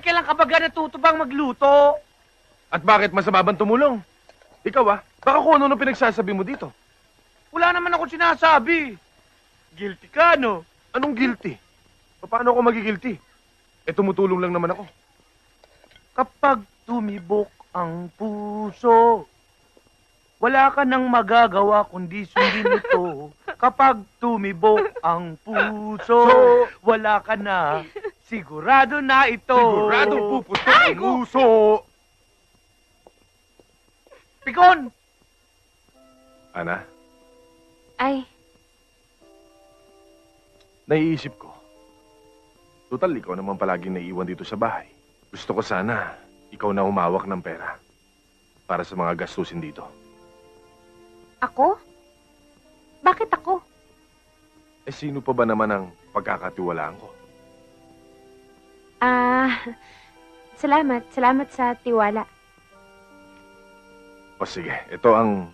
kailan ka ba natutubang magluto? At bakit masama bang tumulong? Ikaw ah, baka kung ano pinagsasabi mo dito. Wala naman ako sinasabi. Guilty ka, no? Anong guilty? Paano ako magigilty? Eh, tumutulong lang naman ako. Kapag tumibok ang puso, wala ka nang magagawa kundi sundin ito. Kapag tumibok ang puso, wala ka na. Sigurado na ito. Siguradong puputok ang puso. Pikon! Ana, Ay, naiisip ko. Total, ikaw naman palaging naiiwan dito sa bahay. Gusto ko sana, ikaw na humawak ng pera para sa mga gastusin dito. ako? Bakit ako? Eh, sino pa ba naman ang pagkakatiwalaan ko? Salamat. Salamat sa tiwala. O sige, ito ang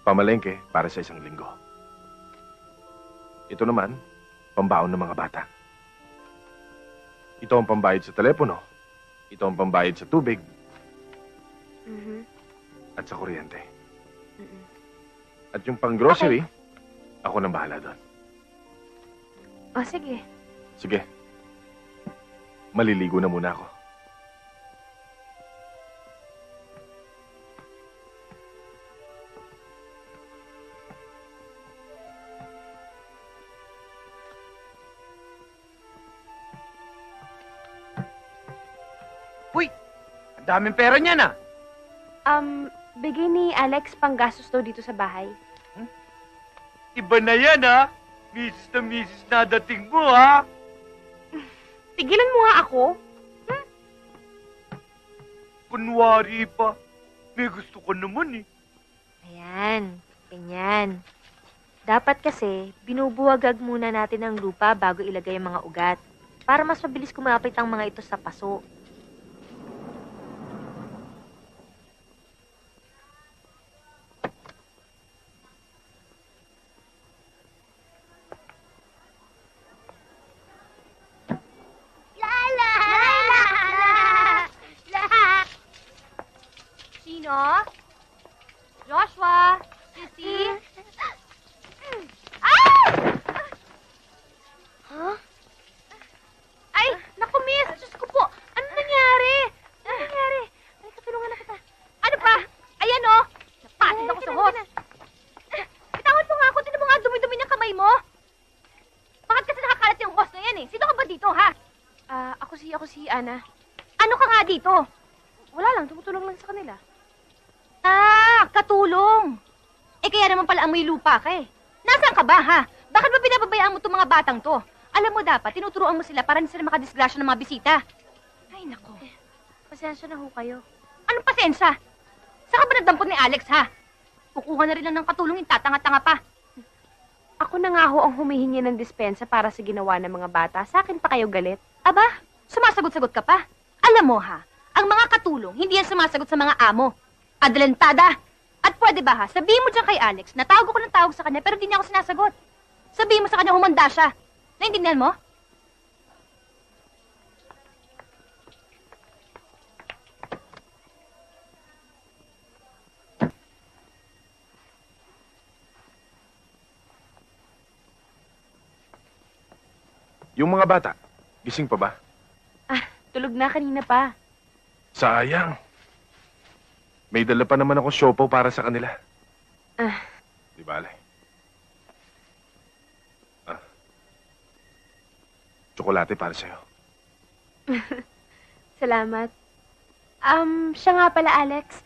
pamalengke para sa isang linggo. Ito naman, pambaon ng mga bata. Ito ang pambayad sa telepono. Ito ang pambayad sa tubig at sa kuryente. At yung pang-grocery, ako nang bahala doon. O, sige. Sige. Maliligo na muna ako. Ang daming pera niyan, ah. Bigay ni Alex pang gastos daw dito sa bahay. Iba na yan, ah. Misis na dating mo, ha? Tigilan mo nga ako. Kunwari pa. May gusto ko naman, eh. Ayan, ganyan. Dapat kasi, binubuwagag muna natin ang lupa bago ilagay ang mga ugat. Para mas mabilis kumapit ang mga ito sa paso. Sino? Joshua! Sissy? Ah! Huh? Ay, naku, miss! Diyos ko po! Ano nangyari? Ano nangyari? Ay, katulungan na kita. Ano pa? Ayan, oh! Napatid ako sa hose. Bitawan mo nga ako. Tinan mo nga dumi-dumi ng kamay mo. Bakit kasi nakakalat yung hose na yan, eh? Sino ka ba dito, ha? Ako si Ana. Ano ka nga dito? Wala lang, tumutulong lang sa kanila. Katulong! Eh, kaya naman pala amoy lupa ka, eh. Nasaan ka ba, ha? Bakit ba pinababayaan mo itong mga batang to? Alam mo dapat, tinuturuan mo sila para hindi sila makadisgrasya ng mga bisita. Ay, nako. Pasensya na ho kayo. Anong pasensya? Saan ka ba nagdampot ni Alex, ha? Kukuha na rin lang ng katulong, tatanga-tanga pa. Ako na nga ho ang humihingi ng dispensa para sa ginawa ng mga bata. Sa akin pa kayo galit? Aba, sumasagot-sagot ka pa. Alam mo, ha? Ang mga katulong, hindi yan sumasagot sa mga amo. Adelantada! At pwede ba, ha? Sabihin mo dyan kay Alex, na tawag ako ng tawag sa kanya pero di niya ako sinasagot. Sabihin mo sa kanya humanda siya. Naintindihan mo? Yung mga bata, gising pa ba? Tulog na kanina pa. Sayang. May dala pa naman ako siopaw para sa kanila. Di bale. Tsokolate para sa'yo. Salamat. Siya nga pala, Alex.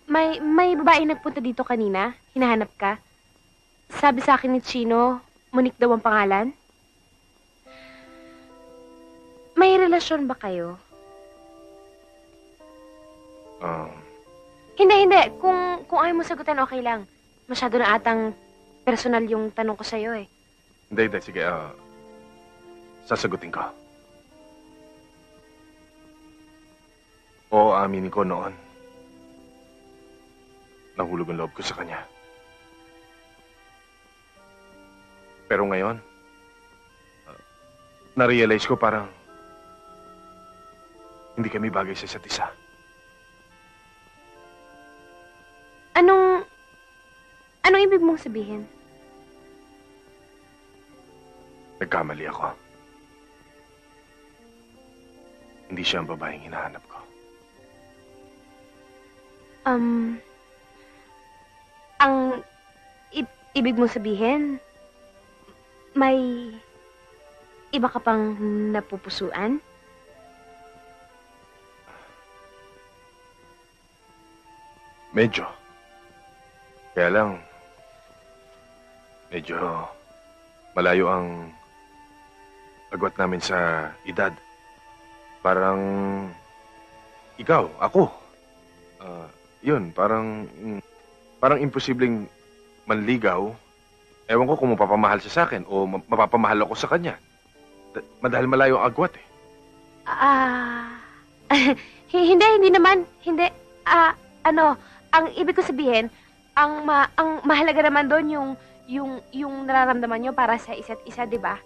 May babae nagpunta dito kanina. Hinahanap ka. Sabi sa akin ni Chino, Monique daw ang pangalan. May relasyon ba kayo? Hindi. Kung ayaw mo sagutan, okay lang. Masyado na atang personal yung tanong ko sa'yo, eh. Hindi. Sige, sasagutin ko. Oo, aminin ko noon. Nahulog ang loob ko sa kanya. Pero ngayon, na-realize ko parang hindi kami bagay sa isa't isa. Anong ibig mong sabihin? Nagkamali ako. Hindi siya ang babaeng hinahanap ko. Ang ibig mong sabihin, may iba ka pang napupusuan? Medyo. Kaya lang, medyo malayo ang agwat namin sa edad. Parang ikaw, ako. Yun, parang imposibleng manligaw. Ewan ko kung mapapamahal siya sa akin o mapapamahal ako sa kanya. Madahil malayo ang agwat eh. Hindi naman. Hindi. Ang ibig ko sabihin, ang mahalaga naman doon yung nararamdaman nyo para sa isa't isa, di ba?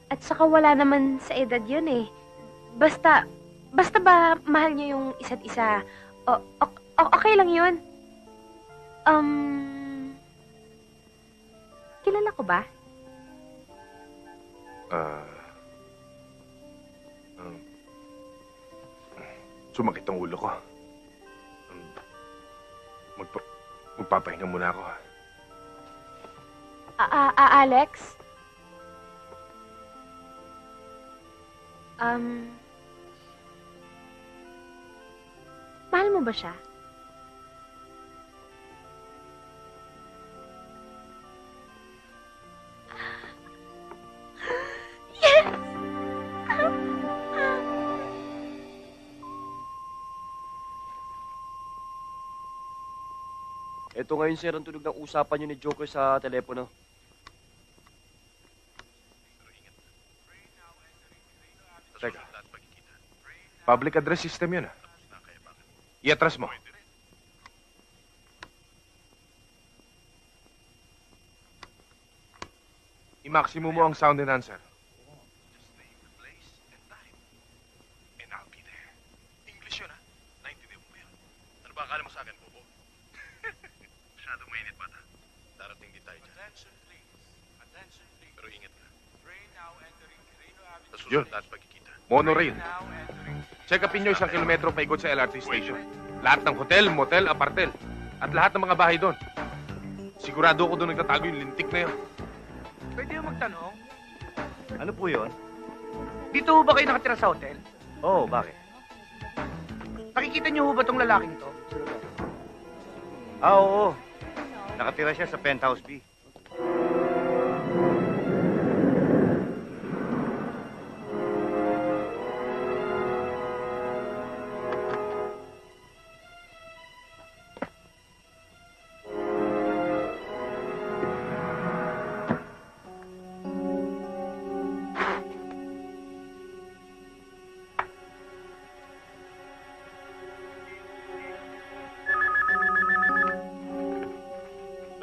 At saka wala naman sa edad yun eh. Basta ba mahal nyo yung isa't isa, okay lang yun. Kilala ko ba? Sumakit ang ulo ko. Magpapahinga muna ako. Alex? Mahal mo ba siya? Yes! Ito ngayon, sir, ang tunog ng usapan niyo ni Joker sa telepono. Teka. Public address system yun, ah. I-atras mo. I-maximum mo ang sound enhancer. English yun, ha? Naintindihan mo ba yun? Ano ba akala mo sa akin, Bobo? masyadong mainit, bata. Darating din tayo dyan. Pero ingat ka. Sa susunod natin pagkikita. Monorail. Check upin nyo 1 kilometro paikot sa LRT station. Lahat ng hotel, motel, apartel. At lahat ng mga bahay doon. Sigurado ako doon nagtatago yung lintik na yun. Pwede yung magtanong? Ano po yun? Dito ho ba kayo nakatira sa hotel? Oo, bakit? Nakikita niyo ho ba tong lalaking to? Oo. Nakatira siya sa Penthouse B.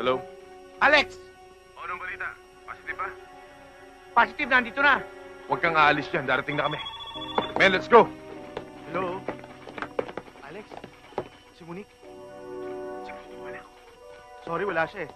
Hello? Alex! Anong balita? Positive ba? Positive, nandito na. Huwag kang aalis dyan. Darating na kami. Men, let's go! Hello? Alex? Si Monique? Sorry, wala siya eh.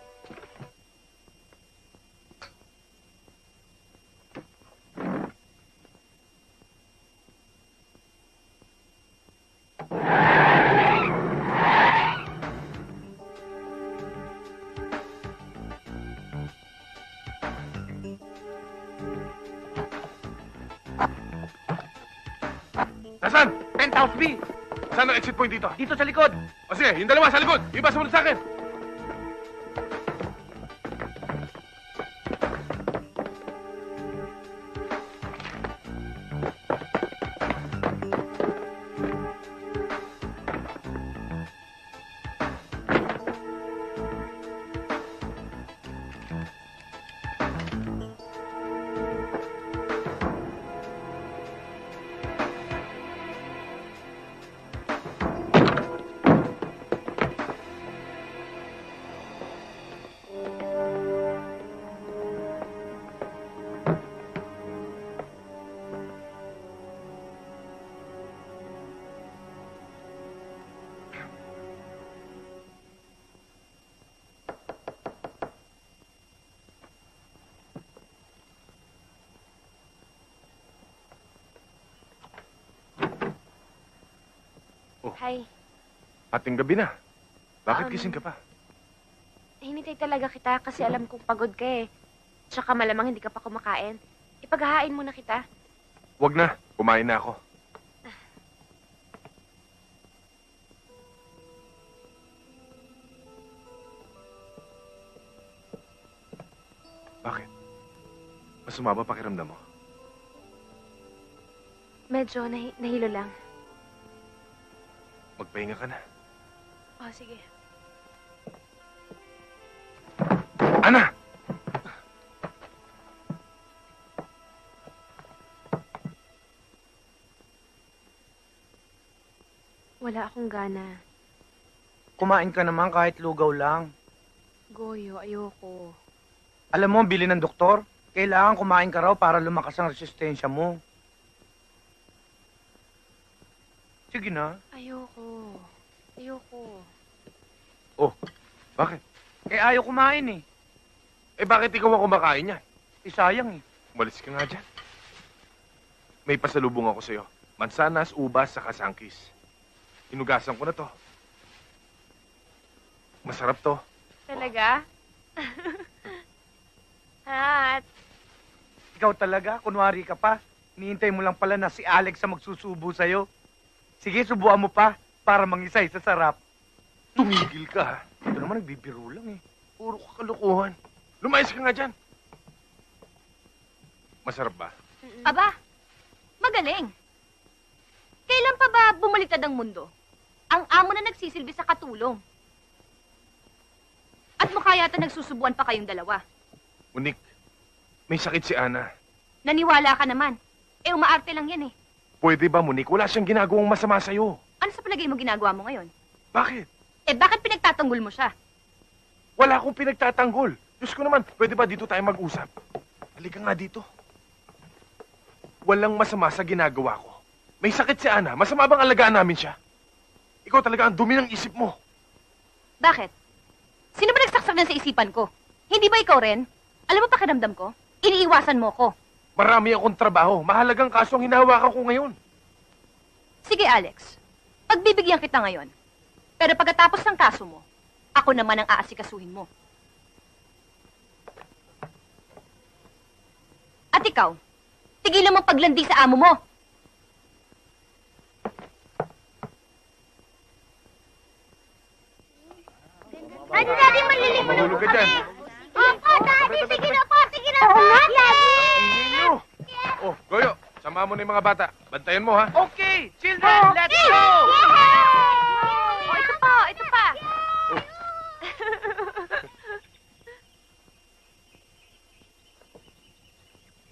Nasaan? Penthouse B! Saan ang exit point dito? Dito sa likod. O sige, yung dalawa sa likod. Yung iba sumunod sa akin. Hi. Ating gabi na. Bakit gising ka pa? Hinintay talaga kita kasi alam kong pagod ka eh. Tsaka malamang hindi ka pa kumakain. Ipaghahain muna kita. Wag na. Kumain na ako. Bakit? Masama ba pakiramdam mo? Medyo nahilo lang. Magpahinga ka na. Oh, sige. Ana! Wala akong gana. Kumain ka naman kahit lugaw lang. Goyo, ayoko. Alam mo, bili ng doktor, kailangan kumain ka raw para lumakas ang resistensya mo. Sige na. Ayoko. Ayoko. Oh, bakit? Eh, ayaw kumain eh. Eh, bakit ikaw ang kumakain niya? Eh, sayang eh. Umalis ka nga dyan. May pasalubong ako sa'yo. Mansanas, ubas, saka sangkis. Hinugasan ko na to. Masarap to. Talaga? Hat. Ikaw talaga, kunwari ka pa. Hinihintay mo lang pala na si Alex ang magsusubo sa'yo. Sige, subuan mo pa para mangisay sa sarap. Tumigil ka, ha? Ito naman nagbibiro lang eh. Puro kakalukuhan. Lumayas ka nga dyan. Masarap ba? Aba, magaling. Kailan pa ba bumaliktad ang mundo? Ang amo na nagsisilbi sa katulong. At mukha yata nagsusubuan pa kayong dalawa. Unik, may sakit si Ana. Naniwala ka naman. Eh, umaarte lang yan eh. Pwede ba, Monique? Wala siyang ginagawang masama sa'yo. Ano sa palagay mo ginagawa mo ngayon? Bakit? Eh, bakit pinagtatanggol mo siya? Wala akong pinagtatanggol. Diyos ko naman, pwede ba dito tayo mag-usap? Halika nga dito. Walang masama sa ginagawa ko. May sakit si Ana. Masama bang alagaan namin siya? Ikaw talaga ang dumi ng isip mo. Bakit? Sino pumasok na sa isipan ko. Hindi ba ikaw rin? Alam mo pakiramdam ko? Iniiwasan mo ko. Marami akong trabaho. Mahalagang kaso ang hinahawakan ko ngayon. Sige, Alex. Pagbibigyan kita ngayon. Pero pagkatapos ng kaso mo, ako naman ang aasikasuhin mo. At ikaw, tigilan mong paglandi sa amo mo. Daddy, maliligo na Mahulog ka dyan. Opo, Daddy, sige na po, Daddy! Oh, Goyo, sama mo na yung mga bata. Bantayan mo, ha? Okay, children, let's go! Oh, ito pa.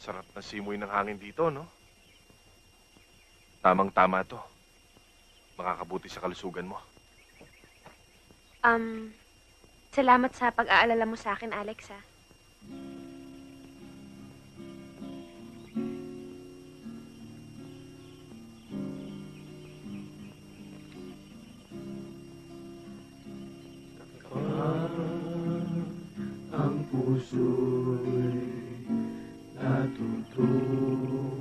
Sarap na simoy ng hangin dito, no? Tamang-tama to. Makakabuti sa kalusugan mo. Salamat sa pag-aalala mo sa akin, Alex, ha? Ang puso'y natutong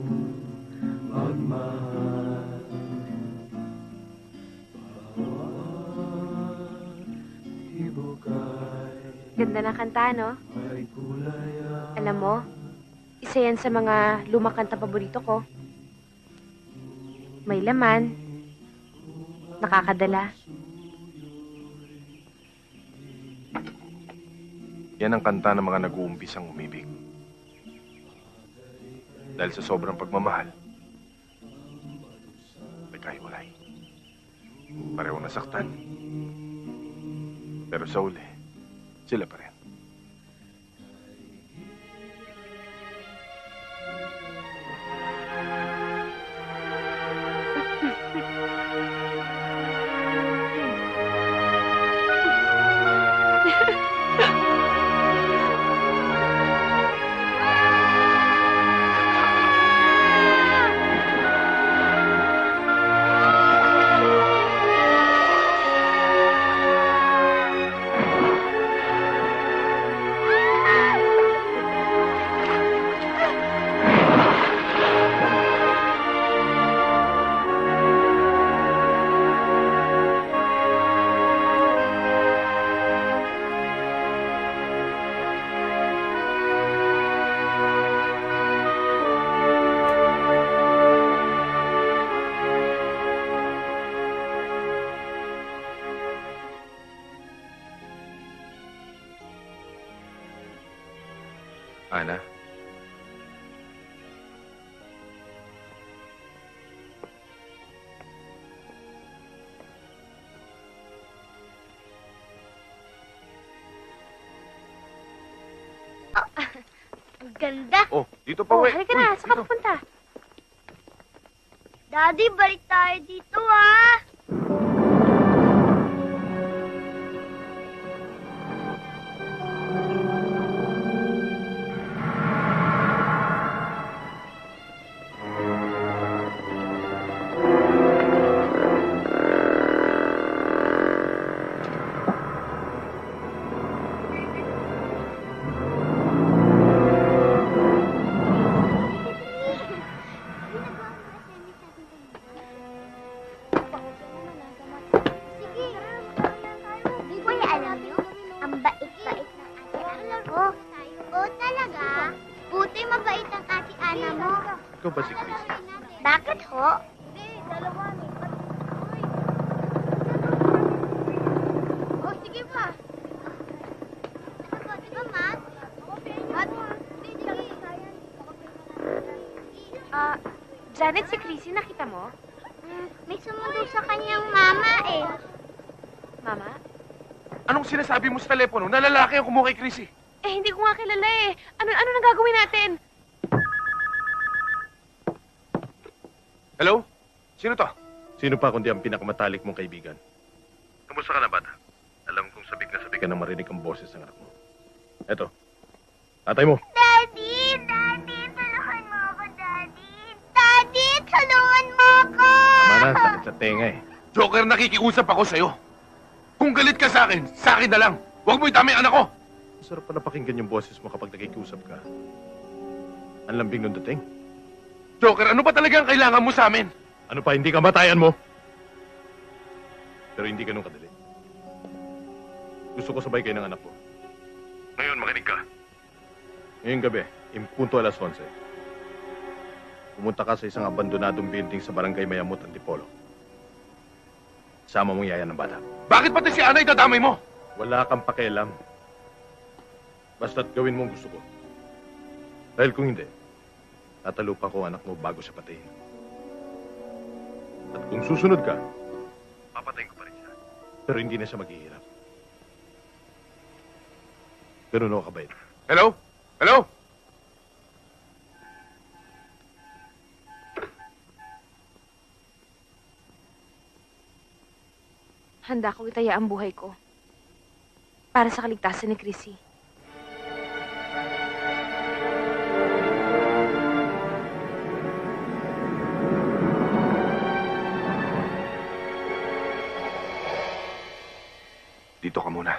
magmahal. Bawat ibukay Ganda ng kanta, no? ay kulay ang Alam mo, isa yan sa mga lumang kanta paborito ko. May laman. Nakakadala. Yan ang kanta ng mga nag-uumpisang umibig. Dahil sa sobrang pagmamahal, may kahiwalay. Pareho nasaktan. Pero sa uli, sila pa rin. Ana? Ang ganda. Oh, dito pa, we. Halika na, saan ka pupunta? Daddy, balik tayo dito, ha? Ikaw ba si Chris? Bakit ho? Oh, sige pa. Di ba, Ma? Janet, si Chrissy, nakita mo? May sumundo sa kanyang mama eh. Mama? Anong sinasabi mo sa telepono? Na lalaki ang kumuha kay Chrissy. Eh, hindi ko nga kilala eh. Ano nang gagawin natin? Hello? Sino to? Sino pa kundi ang pinakamatalik mong kaibigan? Kamusta ka na, bata? Alam kong sabik na sabik ka nang marinig ang boses ng anak mo. Eto, tatay mo. Daddy! Daddy! Tulungan mo ako, Daddy! Daddy! Tulungan mo ako! Tama na, sakit sa tenga eh. Joker, nakikiusap ako sa'yo. Kung galit ka sa akin na lang. Huwag mo idami ang anak ko! Sarap pa napakinggan yung boses mo kapag nakikiusap ka. Ang lambing nung dating. Joker, ano ba talaga ang kailangan mo sa amin? Ano pa, hindi kamatayan mo? Pero hindi ganun kadali. Gusto ko sabay kayo ng anak ko. Ngayon, makinig ka. Ngayong gabi, impunto alas 11. Pumunta ka sa isang abandonadong building sa barangay Mayamot, Antipolo. Sama mong yaya ng bata. Bakit pati si Ana idadamay mo? Wala kang pakialam. Basta't gawin mo ang gusto ko. Dahil kung hindi, tatalupa ko anak mo bago siya patayin. At kung susunod ka, papatayin ko pa rin siya. Pero hindi na siya maghihirap. Ganun ako kabait. Hello? Hello? Handa kong itaya ang buhay ko para sa kaligtasan ni Chrissy. Dito ka muna.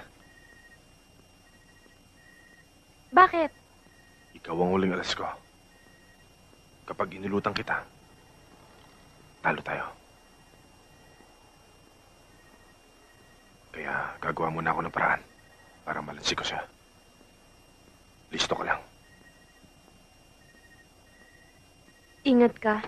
Bakit? Ikaw ang huling alas ko. Kapag inulutan kita, talo tayo. Kaya gagawa muna ako ng paraan para malansi ko siya. Listo ka lang. Ingat ka.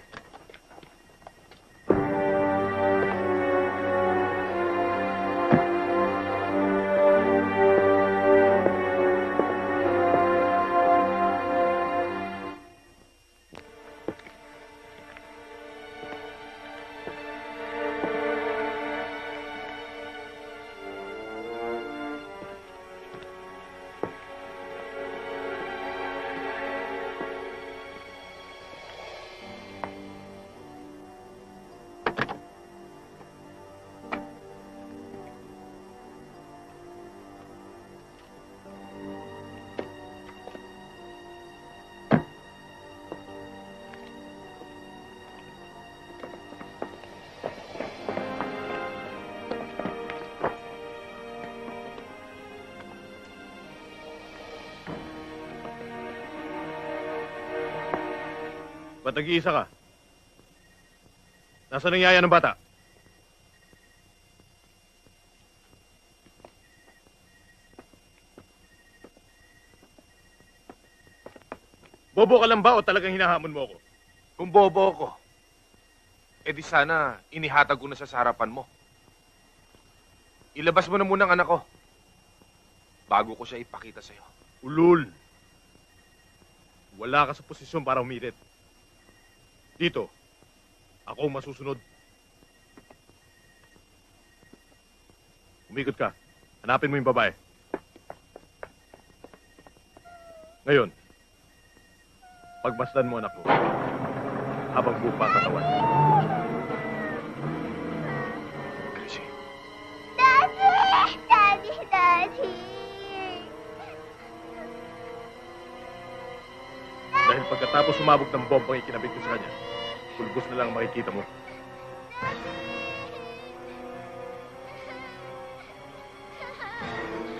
Ba't nag-iisa ka? Nasaan ang yaya ng bata? Bobo ka lang ba o talagang hinahamon mo ako? Kung bobo ako, di sana inihatag ko na siya sa harapan mo. Ilabas mo na muna ang anak ko bago ko siya ipakita sa'yo. Ulul! Wala ka sa posisyon para humirit. Dito, ako ang masusunod. Umikot ka. Hanapin mo yung babae. Ngayon, pagmasdan mo anak mo habang buo pa ang katawan. Chrissy. Daddy! Daddy! Daddy! Dahil pagkatapos sumabog ng bombang ikinabit ko sa kanya, pulbos na lang ang makikita mo.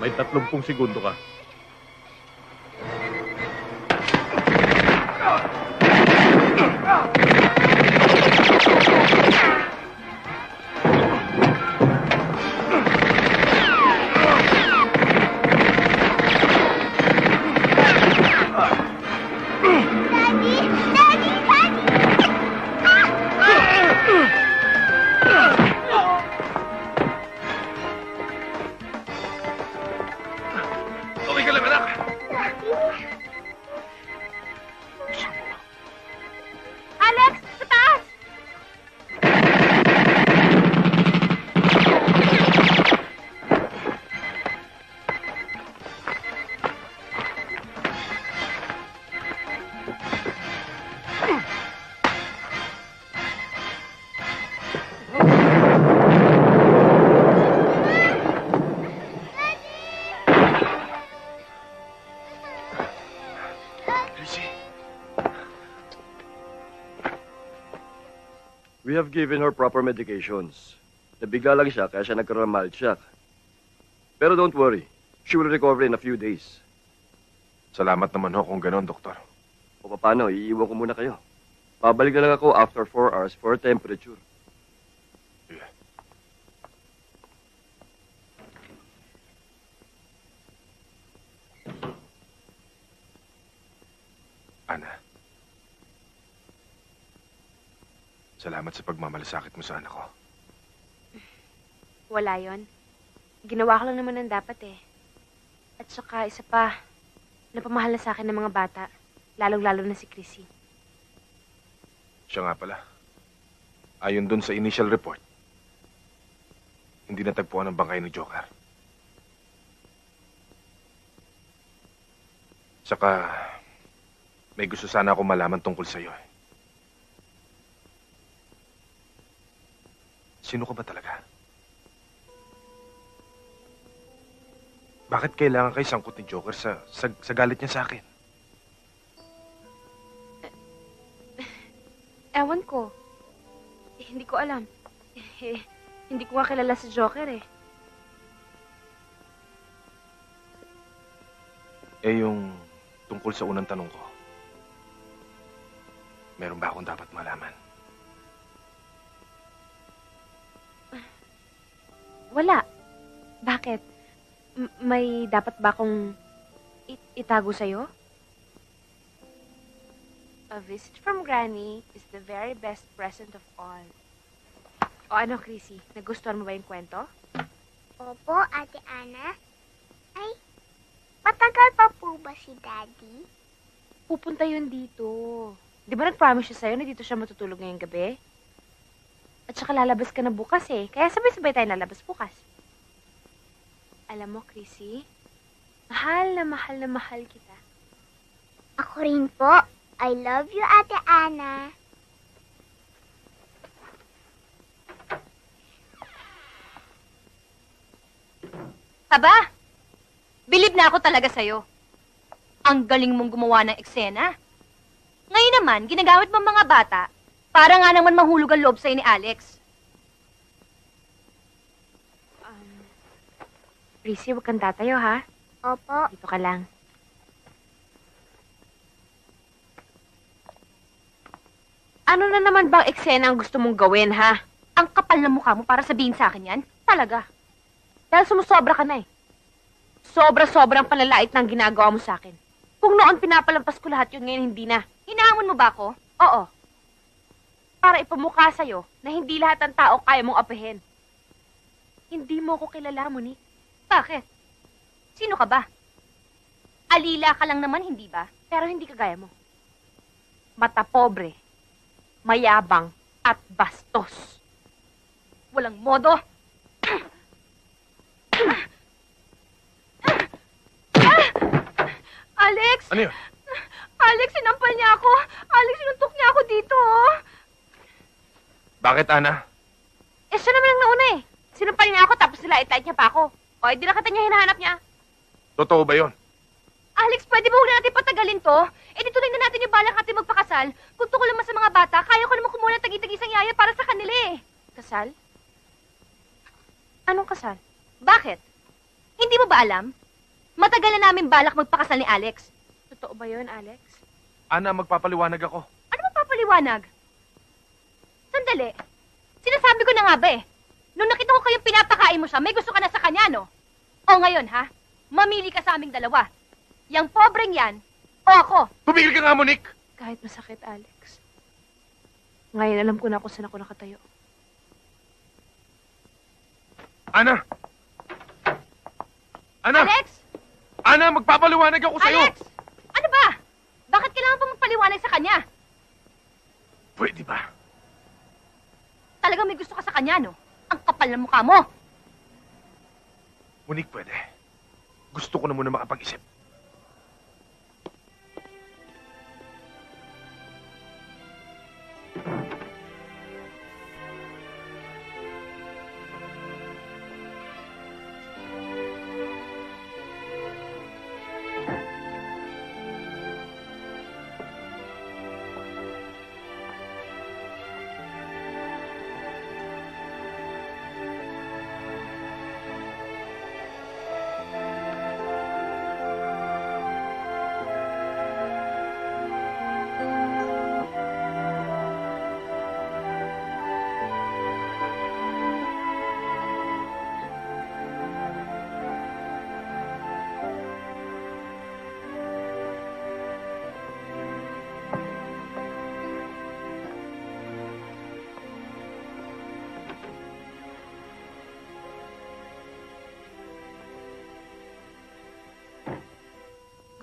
May 30 segundo ka. Alex! Sa taas! We have given her proper medications. Nabigla lang siya kaya siya nagkaroon ng mild shock. Pero don't worry. She will recover in a few days. Salamat naman ho kung ganon, doktor. O paano, iiwan ko muna kayo. Babalik na lang ako after 4 hours for temperature. Ana. Salamat sa pagmamalasakit mo sa anak ko. Wala yon. Ginawa ko lang naman ang dapat eh. At saka, isa pa, napamahal na sa akin ng mga bata. Lalong-lalo na si Chrissy. Siya nga pala. Ayon dun sa initial report, hindi natagpuan ang bangkay ni Joker. Saka, may gusto sana ako malaman tungkol sa'yo eh. Sino ka ba talaga? Bakit kailangan kayo sangkot ni Joker sa galit niya sa akin? Ewan ko. Hindi ko alam. Hindi ko nga kilala si Joker eh. Yung tungkol sa unang tanong ko, meron ba akong dapat malaman? Wala. Bakit? May dapat ba akong itago sa'yo? A visit from Granny is the very best present of all. O ano, Chrissy? Nagustuhan mo ba yung kwento? Opo, Ate Ana. Ay, matagal pa po ba si Daddy? Pupunta yun dito. Di ba nag-promise siya sa'yo na dito siya matutulog ngayong gabi? At saka lalabas ka na bukas eh. Kaya sabay-sabay tayo lalabas bukas. Alam mo, Chrissy, mahal na mahal kita. Ako rin po. I love you, Ate Ana. Aba, bilib na ako talaga sa'yo. Ang galing mong gumawa ng eksena. Ngayon naman, ginagamit mo mga bata para nga naman mahulog ang loob sa'yo ni Alex. Chrissy, huwag kang tatayo, ha? Opo. Dito ka lang. Ano na naman bang eksena ang gusto mong gawin, ha? Ang kapal na mukha mo para sabihin sa akin yan? Talaga. Dahil sumusobra ka na eh. Sobra-sobrang palalait ng ginagawa mo sa akin. Kung noon pinapalampas ko lahat yun, ngayon hindi na. Hinahamon mo ba ako? Oo. Para ipamukha sa'yo na hindi lahat ng tao kaya mong apehin. Hindi mo ko kilala, Monique. Bakit? Sino ka ba? Alila ka lang naman, hindi ba? Pero hindi kagaya mo. Mata pobre, mayabang, at bastos. Walang modo. Alex! Ano yun? Alex, sinampal niya ako. Alex, sinuntok niya ako dito. Bakit, Ana? Eh, siya naman ang nauna eh. Sinampal niya ako tapos nilait-lait niya pa ako. O, di na kita niya hinahanap niya. Totoo ba yun? Alex, pwede ba huwag na natin patagalin to? Eh, di tuloy na natin yung balak natin magpakasal. Kung tungkol naman sa mga bata, kaya ko naman kumuha ng tagi-tagisang yaya para sa kanila eh. Kasal? Anong kasal? Bakit? Hindi mo ba alam? Matagal na namin balak magpakasal ni Alex. Totoo ba yun, Alex? Ana, magpapaliwanag ako. Ano magpapaliwanag? Sandali. Sinasabi ko na nga ba eh. Nung nakita ko kayong pinapakain mo siya, may gusto ka na sa kanya, no? O ngayon, ha? Mamili ka sa aming dalawa. Yang pobreng yan, o ako. Tumigil ka nga, Monique! Kahit masakit, Alex. Ngayon alam ko na kung saan ako nakatayo. Ana! Ana! Alex! Ana, magpapaliwanag ako sa'yo! Alex! Ano ba? Bakit kailangan pa magpaliwanag sa kanya? Pwede ba? Talagang may gusto ka sa kanya, no? Ang kapal ng mukha mo. Monique, pwede. Gusto ko na muna makapag-isip.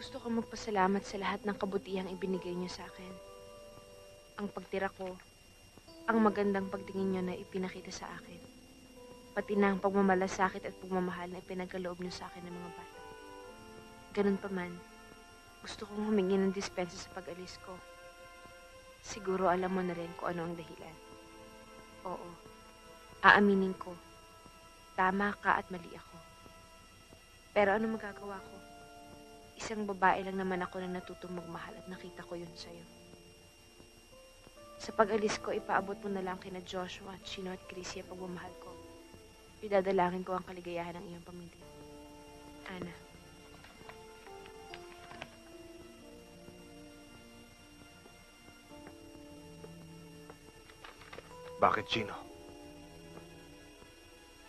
Gusto ko magpasalamat sa lahat ng kabutihang ibinigay niyo sa akin. Ang pagtira ko, ang magandang pagtingin niyo na ipinakita sa akin. Pati na ang pagmamalasakit at pagmamahal na ipinagkaloob niyo sa akin ng mga bata. Ganun pa man, gusto kong humingi ng dispensa sa pag-alis ko. Siguro alam mo na rin kung ano ang dahilan. Oo, aaminin ko. Tama ka at mali ako. Pero ano magagawa ko? Isang babae lang naman ako na natutong magmahal at nakita ko yun sa'yo. Sa pag-alis ko, ipaabot mo na lang kina Joshua, Chino at Chrissy ang pagmamahal ko. Idadalangin ko ang kaligayahan ng iyong pamilya. Ana. Bakit, Chino?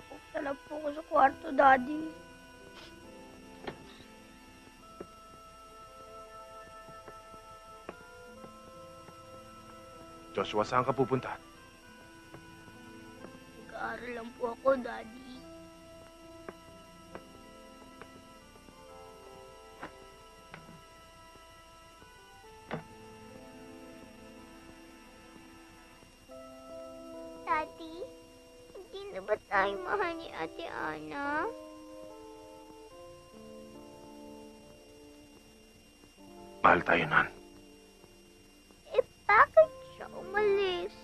Punta na po ako sa kwarto, Daddy. Joshua, saan ka pupunta? Nag-aaral lang po ako, Daddy. Daddy, hindi na ba tayo mahal ni Ate Ana? Mahal tayo, Nan. Eh, bakit siya umalis?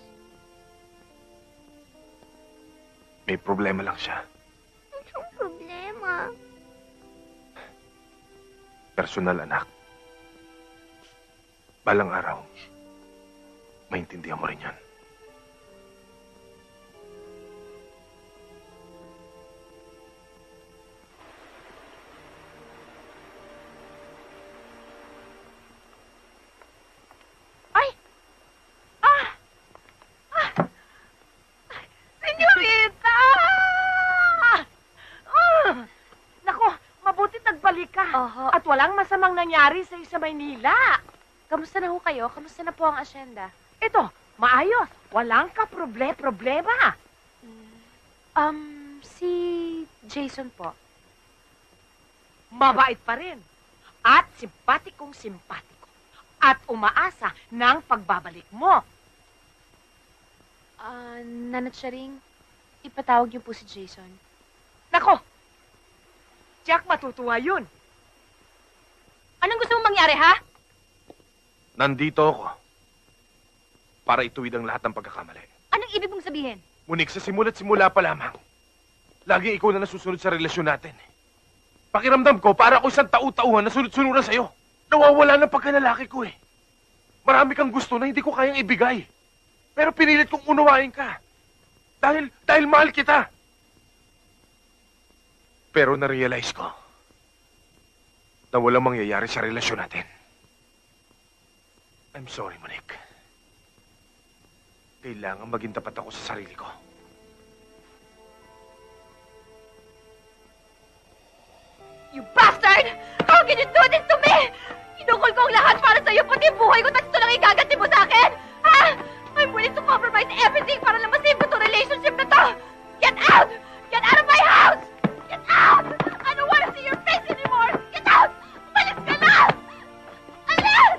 May problema lang siya. Anong problema? Personal, anak. Balang araw, maintindihan mo rin yan. Senyorita! Naku, mabuti nagbalik ka. At walang masamang nangyari sa'yo sa Maynila. Kamusta na ho kayo? Kamusta na po ang asyenda? Ito, maayos. Walang problema. Si Jason po. Mabait pa rin. At simpatikong-simpatiko. At umaasa ng pagbabalik mo. Nanat Sharing, ipatawag niyo po si Jason. Nako! Jack, matutuwa yun. Anong gusto mong mangyari, ha? Nandito ako para ituwid ang lahat ng pagkakamali. Anong ibig mong sabihin? Munik, sa simula't-simula pa lamang, laging ikaw na nasusunod sa relasyon natin. Pakiramdam ko, para ako isang tau-tauhan na sunod-sunuran sa'yo. Nawawala ng pagkalalaki ko eh. Marami kang gusto na hindi ko kayang ibigay. Pero pinilit kong unawain ka. Dahil mahal kita. Pero na-realize ko na walang mangyayari sa relasyon natin. I'm sorry, Monique. Kailangan maging tapat ako sa sarili ko. You bastard! How can you do this to me? Inukol ko ang lahat para sa'yo, pati buhay ko, tapos ito lang igaganti mo sa akin! Ha? I'm willing to compromise everything para lang masave ko itong relationship na to! Get out! Get out of my house! Get out! I don't want to see your face anymore! Get out! Umalis ka na! Alis!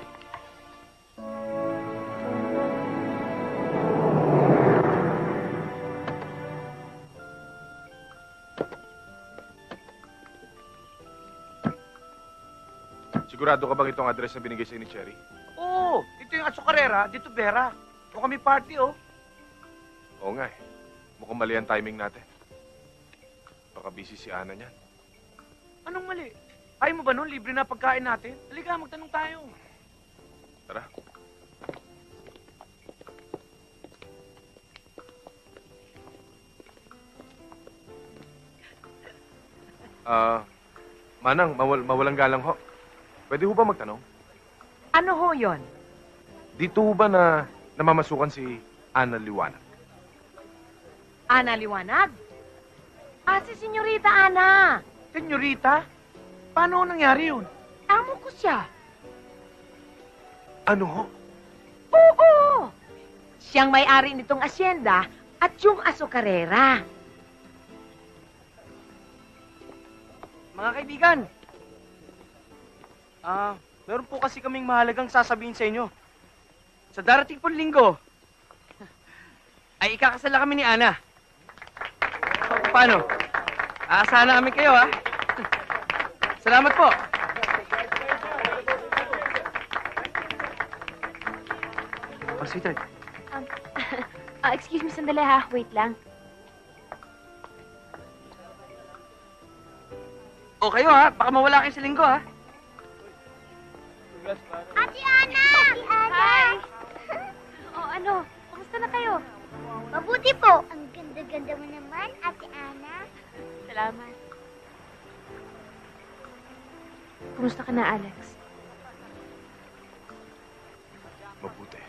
Sigurado ka bang itong address na binigay sa'yo ni Cherry? Oo, ito yung Azucarera, dito Vera. Ito kami party, oh. Oo nga eh. Mukhang mali ang timing natin. Baka busy si Ana niyan. Anong mali? Ayaw mo ba nun, libre na pagkain natin? Halika, magtanong tayo. Tara. Manang, mawalang galang ho. Pwede ho ba magtanong? Ano ho yon? Dito ho ba na namamasukan si Ana Liwanag? Ana Liwanag? Si Senyorita Ana. Senyorita? Paano nangyari yun? Amo ko siya. Ano ho? Oo! Siyang may-ari nitong asyenda at yung Azucarera. Mga kaibigan, Meron po kasi kaming mahalagang sasabihin sa inyo. Sa darating pong linggo, ay ikakasal na kami ni Ana. Paano? Aasahan na kami kayo, ha? Salamat po. Oh, sweetheart. Excuse me, sandali ha. Wait lang. O kayo, ha? Baka mawala kayo sa linggo, ha? Ate Ana! Ate Ana! Hi! Oh, ano? Kumusta na kayo? Mabuti po. Ang ganda-ganda mo naman, Ate Ana. Salamat. Kumusta ka na, Alex? Mabuti.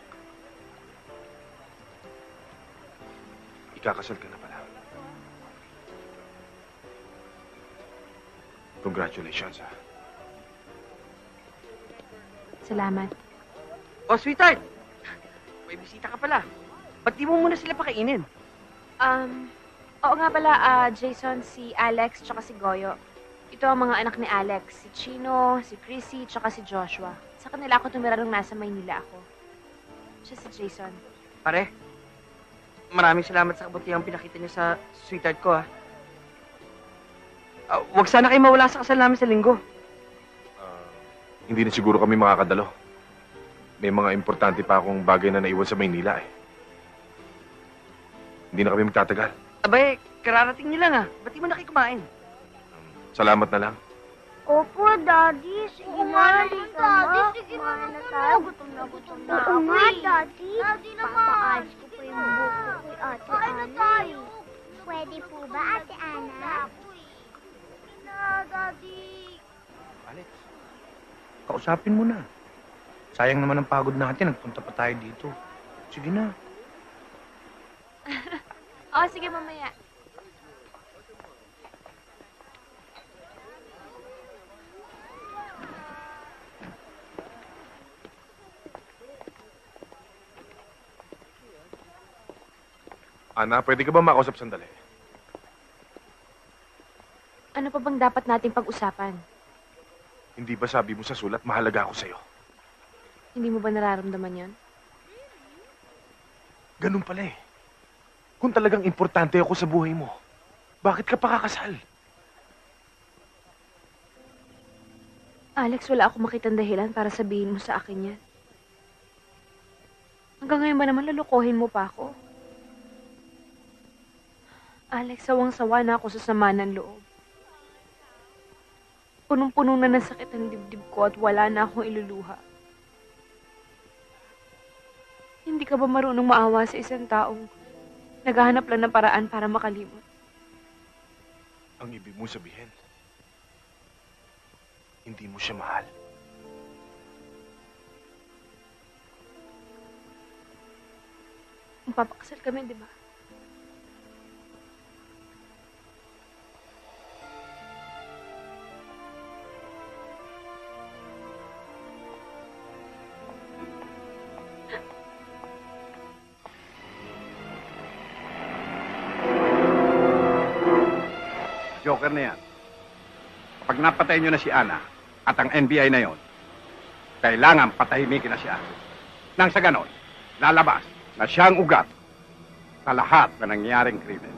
Ikakasal ka na pala. Congratulations, ha? Salamat. Oh, sweetheart! May bisita ka pala. Ba't di mo muna sila pakainin? Oo nga pala, Jason, si Alex, tsaka si Goyo. Ito ang mga anak ni Alex. Si Chino, si Chrissy, tsaka si Joshua. Sa kanila ako tumira nung nasa Maynila ako. Siya si Jason. Pare, maraming salamat sa kabutihang pinakita niyo sa sweetheart ko, ha? Huwag sana kayo mawala sa kasal namin sa linggo. Hindi na siguro kami makakadalo. May mga importante pa akong bagay na naiwan sa Maynila, eh. Hindi na kami magtatagal. Abay, kararating niyo lang, ha? Ba't di mo na kayo kumain? Salamat na lang. Opo, Daddy. Sige na, Daddy. Sige na tayo. Gutom na ako. Oo nga, Daddy. Daddy naman. Papaalis ko pa yung buko kay Ate Ana. Pwede po ba, Ate Ana? Daddy. Alex, kausapin mo na. Sayang naman ang pagod natin. Nagpunta pa tayo dito. Sige na. Oo, sige mamaya. Ana, pwede ka ba makausap sandali? Ano pa bang dapat nating pag-usapan? Hindi ba sabi mo sa sulat, mahalaga ako sa'yo? Hindi mo ba nararamdaman yon? Ganun pala eh. Kung talagang importante ako sa buhay mo, bakit ka pa kakasal? Alex, wala ako makitang dahilan para sabihin mo sa akin yan. Hanggang ngayon ba naman lulukohin mo pa ako? Alex, sawang-sawa na ako sa sama ng loob. Punong-puno na ng sakit ang dibdib ko at wala na akong iluluha. Hindi ka ba marunong maawa sa isang taong naghahanap lang ng paraan para makalimot? Ang ibig mo sabihin, hindi mo siya mahal. Magpapakasal kami, di ba? Joker na yan. Kapag napatay nyo na si Ana at ang NBI na yon, kailangan patahimikin na siya. Nang sa ganon, lalabas na siyang ugat sa lahat na nangyaring krimen.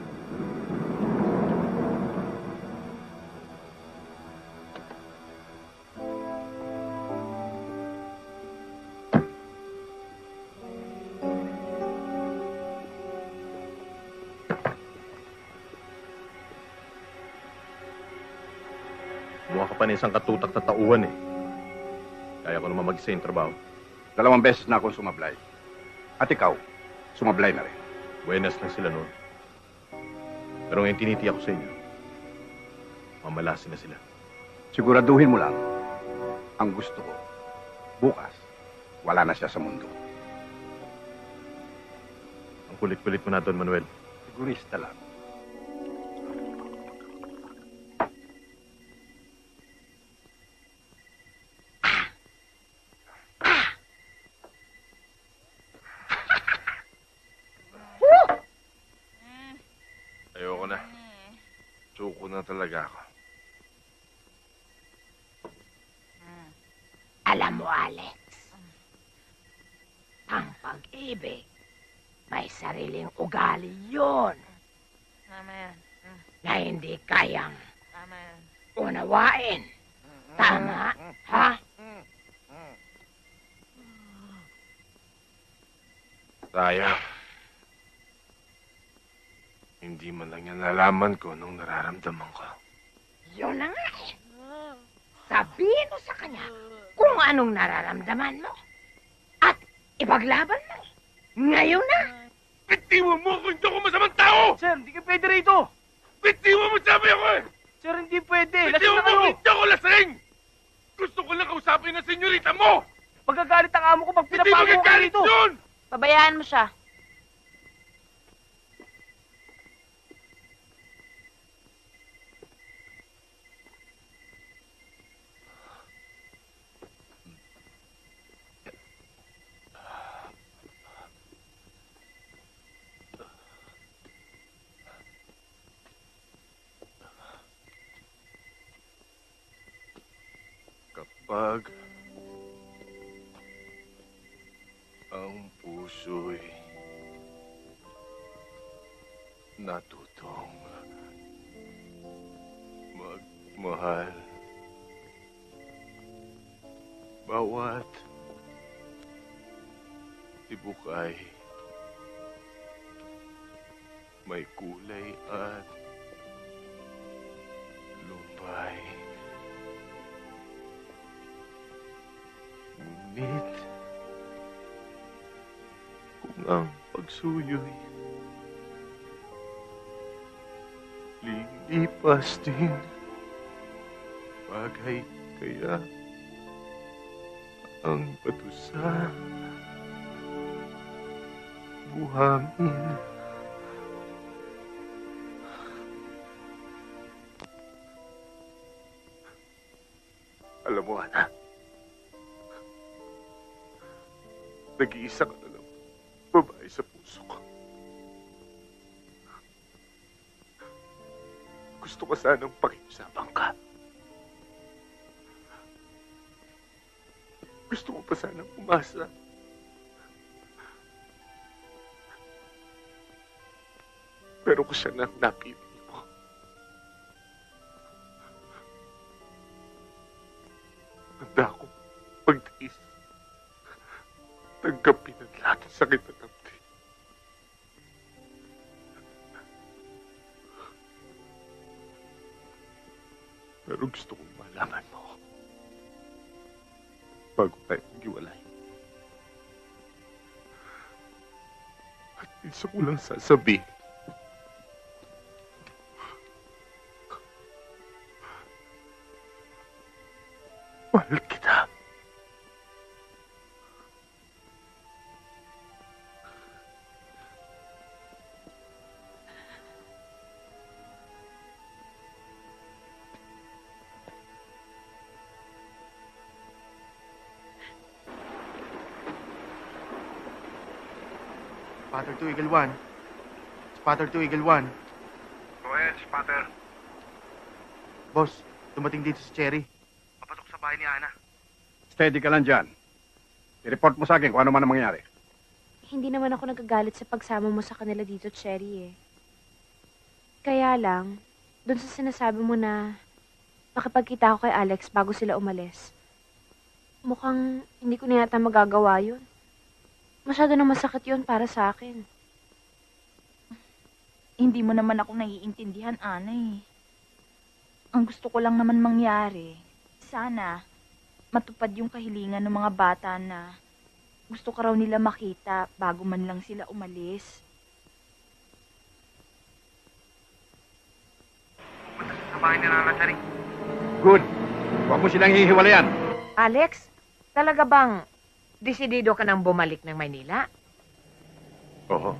Mukha ka pa na isang katutak na tauhan eh. Kaya ko naman mag-isa yung trabaho. 2 beses na akong sumablay. At ikaw, sumablay na rin. Buenas lang sila noon. Pero ngayon tinitiyak ko sa inyo, mamalasin na sila. Siguraduhin mo lang, ang gusto ko, bukas, wala na siya sa mundo. Ang kulit-kulit mo na, Don Manuel. Sigurista lang. Ayoko na. Suko na talaga ako. Alam mo, Alex, ang pag-ibig, may sariling ugali yun Tama yan. na hindi kayang Tama yan. unawain. Tama, ha? Sayang. Hindi man lang yan nalaman ko nung nararamdaman ko. Yun na nga eh. Sabihin mo sa kanya kung anong nararamdaman mo. At ipaglaban mo. Ngayon na. Bitiwan mo kung hindi ako masamang tao! Sir, hindi ka pwede rito. Bitiwan mo sabi ako eh! Sir, hindi pwede. Lasing Bitiwan na mo kayo. kung hindi ako lasing! Gusto ko lang kausapin ng senyorita mo! Magagalit ang amo ko pag Hindi pinapago ka magagalit rito. yun! Pabayaan mo siya. Kapag ang puso'y natutong magmahal, bawat tibukay may kulay at lumbay. Ngunit, kung ang pagsuyo'y lilipas din, bagay kaya ang patusa buhangin. Alam mo, Ana, nag-iisa ka na lang babae sa puso ko. Gusto ko sanang pakiusapan ka. Gusto ko pa sanang umasa. Pero kung siya nang napili mo, handa akong magtiis. Tanggapin ang lahat ng sakit na damdamin. Pero gusto kong malaman mo bago tayo maghiwalay. At isa ko lang sasabihin. Mahal kita. Spotter 2, Eagle 1. Spotter 2, Eagle 1. Go ahead, Spotter. Boss, dumating dito si Cherry. Papatok sa bahay ni Ana. Steady ka lang dyan. I-report mo sa akin kung ano man ang mangyari. Hindi naman ako nagagalit sa pagsama mo sa kanila dito, Cherry eh. Kaya lang, doon sa sinasabi mo na makipagkita ako kay Alex bago sila umalis. Mukhang hindi ko na yata magagawa yun. Masyado na masakit yun para sa akin. Hindi mo naman ako naiintindihan, Ana eh. Ang gusto ko lang naman mangyari, sana matupad yung kahilingan ng mga bata na gusto ka raw nila makita bago man lang sila umalis. Sa bahay ni Nana Charing. Good. Huwag mo silang hihiwalayan. Alex, talaga bang desidido ka nang bumalik ng Maynila? Oo.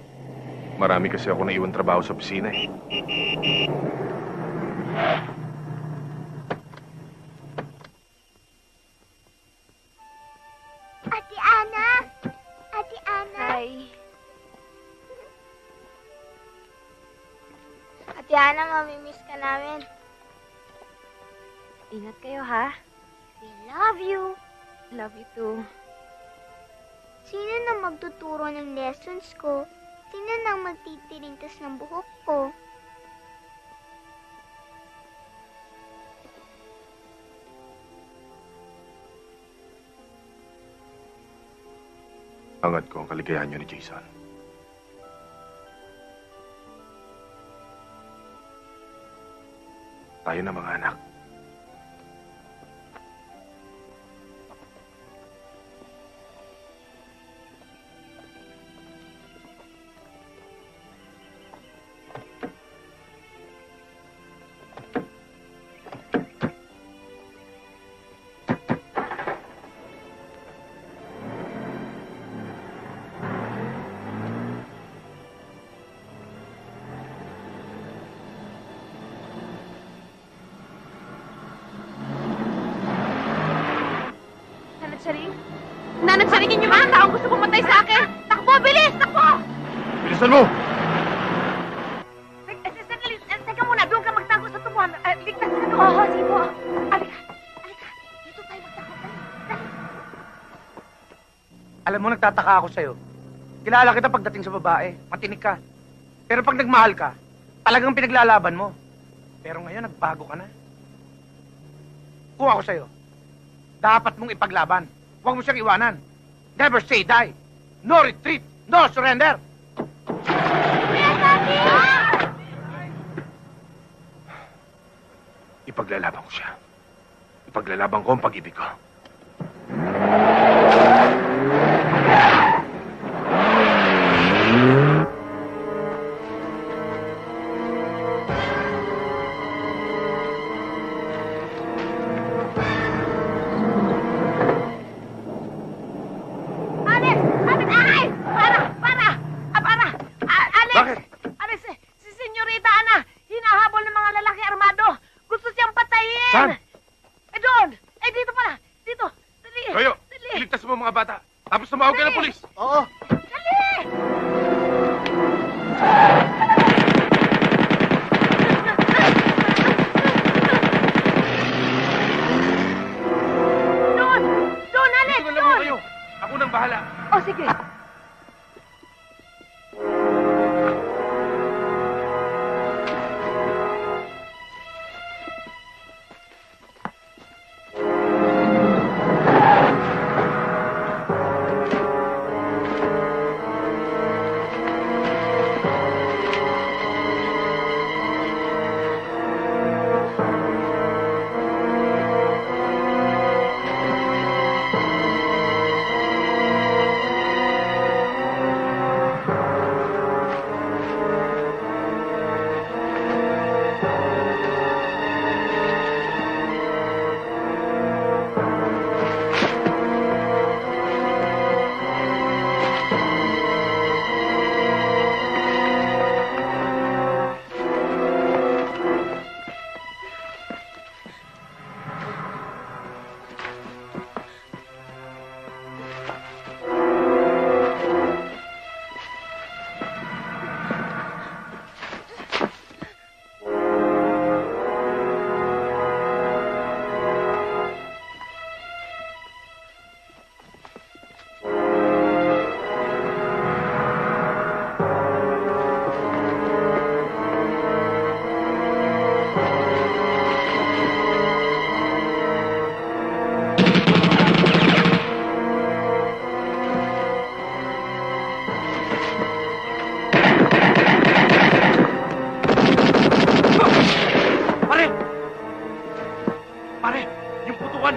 Marami kasi ako naiwan trabaho sa opisina eh. Ate Ana! Ate Ana! Hi. Ate Ana, mamimiss ka namin. Ingat kayo, ha? We love you. Love you too. Sino nang magtuturo ng lessons ko? Sino nang magtitirintas ng buhok ko? Hangad ko ang kaligayahan niyo ni Jason. Tayo na mga anak. Nanatsaringin niyo mga taong gusto pumatay sa akin! Takbo! Bilis! Takbo! Bilisan mo! Teka muna, doon ka magtago sa tubuhan. Ligtas ka doon. Oo, sige po. Alika. Dito tayo magtago. Dali. Alam mo, nagtataka ako sa'yo. Kilala kita pagdating sa babae. Matinik ka. Pero pag nagmahal ka, talagang pinaglalaban mo. Pero ngayon, nagbago ka na. Kung ako sa'yo, dapat mong ipaglaban. Huwag mo siyang iwanan. Never say die. No retreat. No surrender. Ipaglalaban ko siya. Ipaglalaban ko ang pag-ibig ko.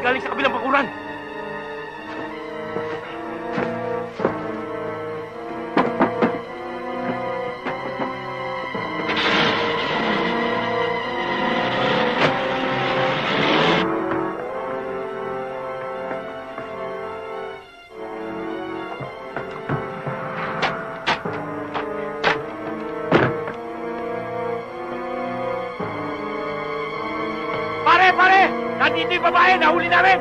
galing sa kabilang bakuran. Pare! Nandito yung babae! Nahuli namin!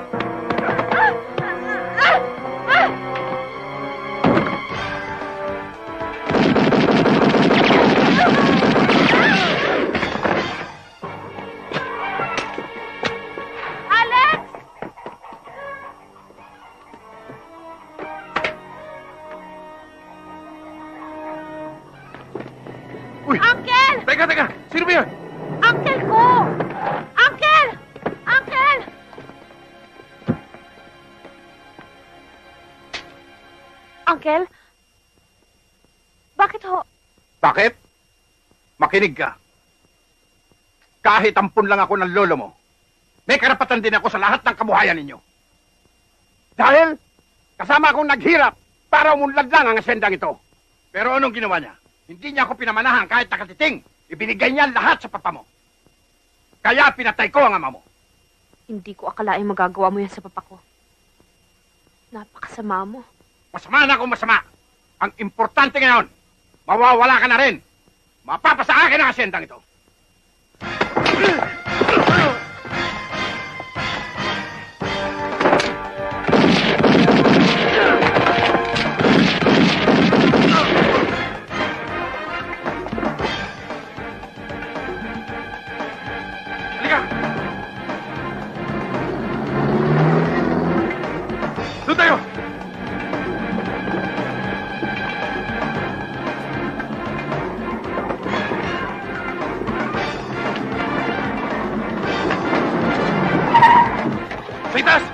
Alex! Uncle! Teka! Sino ba yan? Uncle ko! Uncle! Uncle! Uncle? Bakit ho? Bakit? Makinig ka. Kahit ampun lang ako ng lolo mo, may karapatan din ako sa lahat ng kabuhayan ninyo. Dahil kasama akong naghirap para umunlad lang ang asyendang ito. Pero anong ginawa niya? Hindi niya ako pinamanahan kahit nakatiting. Ibinigay niya lahat sa papa mo. Kaya pinatay ko ang ama mo. Hindi ko akalaing magagawa mo yan sa papa ko. Napakasama mo. Masama na akong masama. Ang importante ngayon, mawawala ka na rin. Mapapasa akin ang asyendang ito. Halika! Doon tayo! Sa itaas!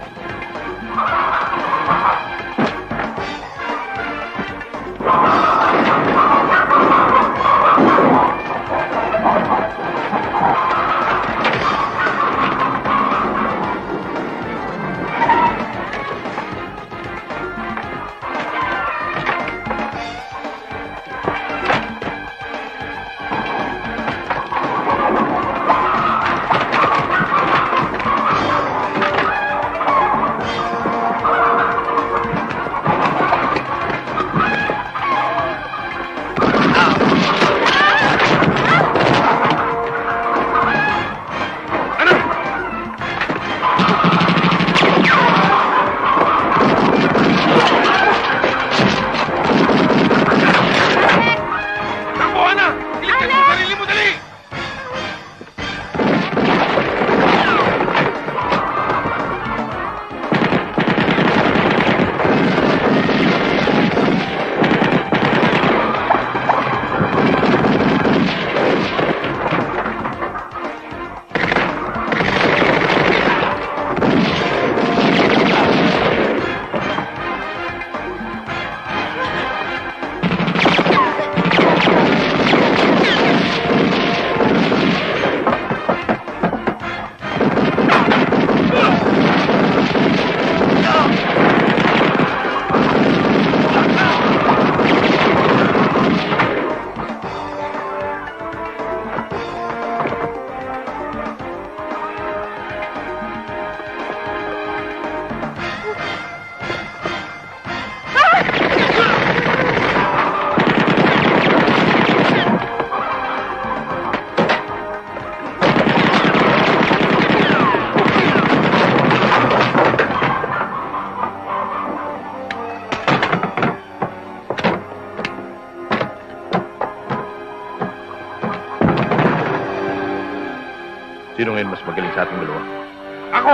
Sino ngayon mas magaling sa ating dalawa? Ako!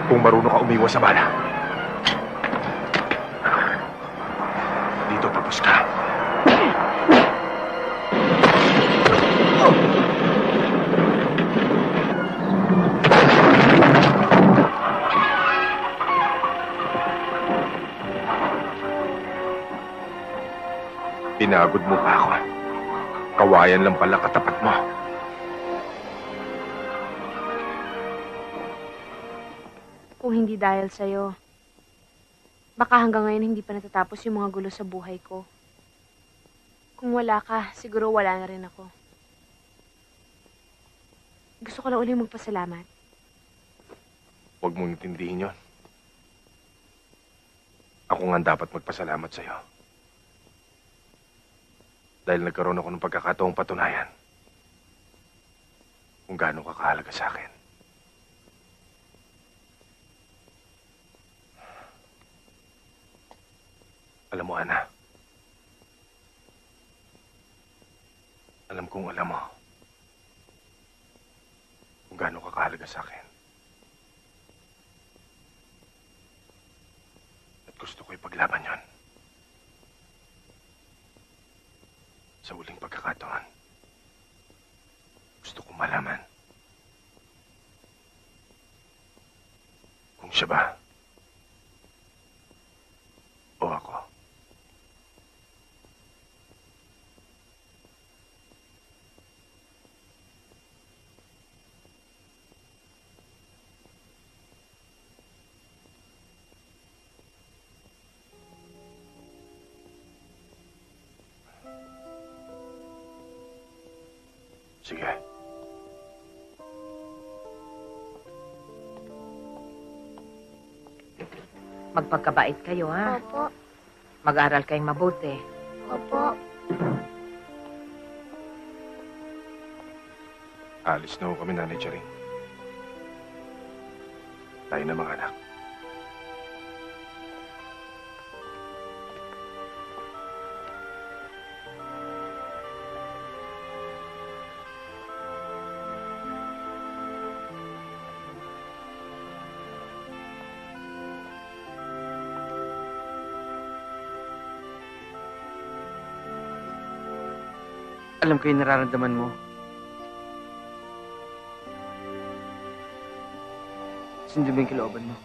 Kung marunong ka umiwas sa bala. Dito tapos ka. Pinagod mo pa ako. Kawayan lang pala katapat mo. Kung hindi dahil sa'yo, baka hanggang ngayon hindi pa natatapos yung mga gulo sa buhay ko. Kung wala ka, siguro wala na rin ako. Gusto ko lang ulit magpasalamat. Huwag mong intindihin yon. Ako nga dapat magpasalamat sa'yo. Dahil nagkaroon ako ng pagkakataong patunayan kung gaano ka kahalaga sa akin. Alam mo, Ana. Alam kong alam mo kung gaano ka kahalaga sa akin. At gusto ko ipaglaban yon. Sa uling pagkakataon, gusto ko malaman kung siya ba o ako. Sige. Magpagkabait kayo, ha? Opo. Mag-aral kayong mabuti. Opo. Alis na ho kami, Nanay Charing. Tayo na, mga anak. Alam ko yung nararamdaman mo. Sindi ba yung kilooban mo?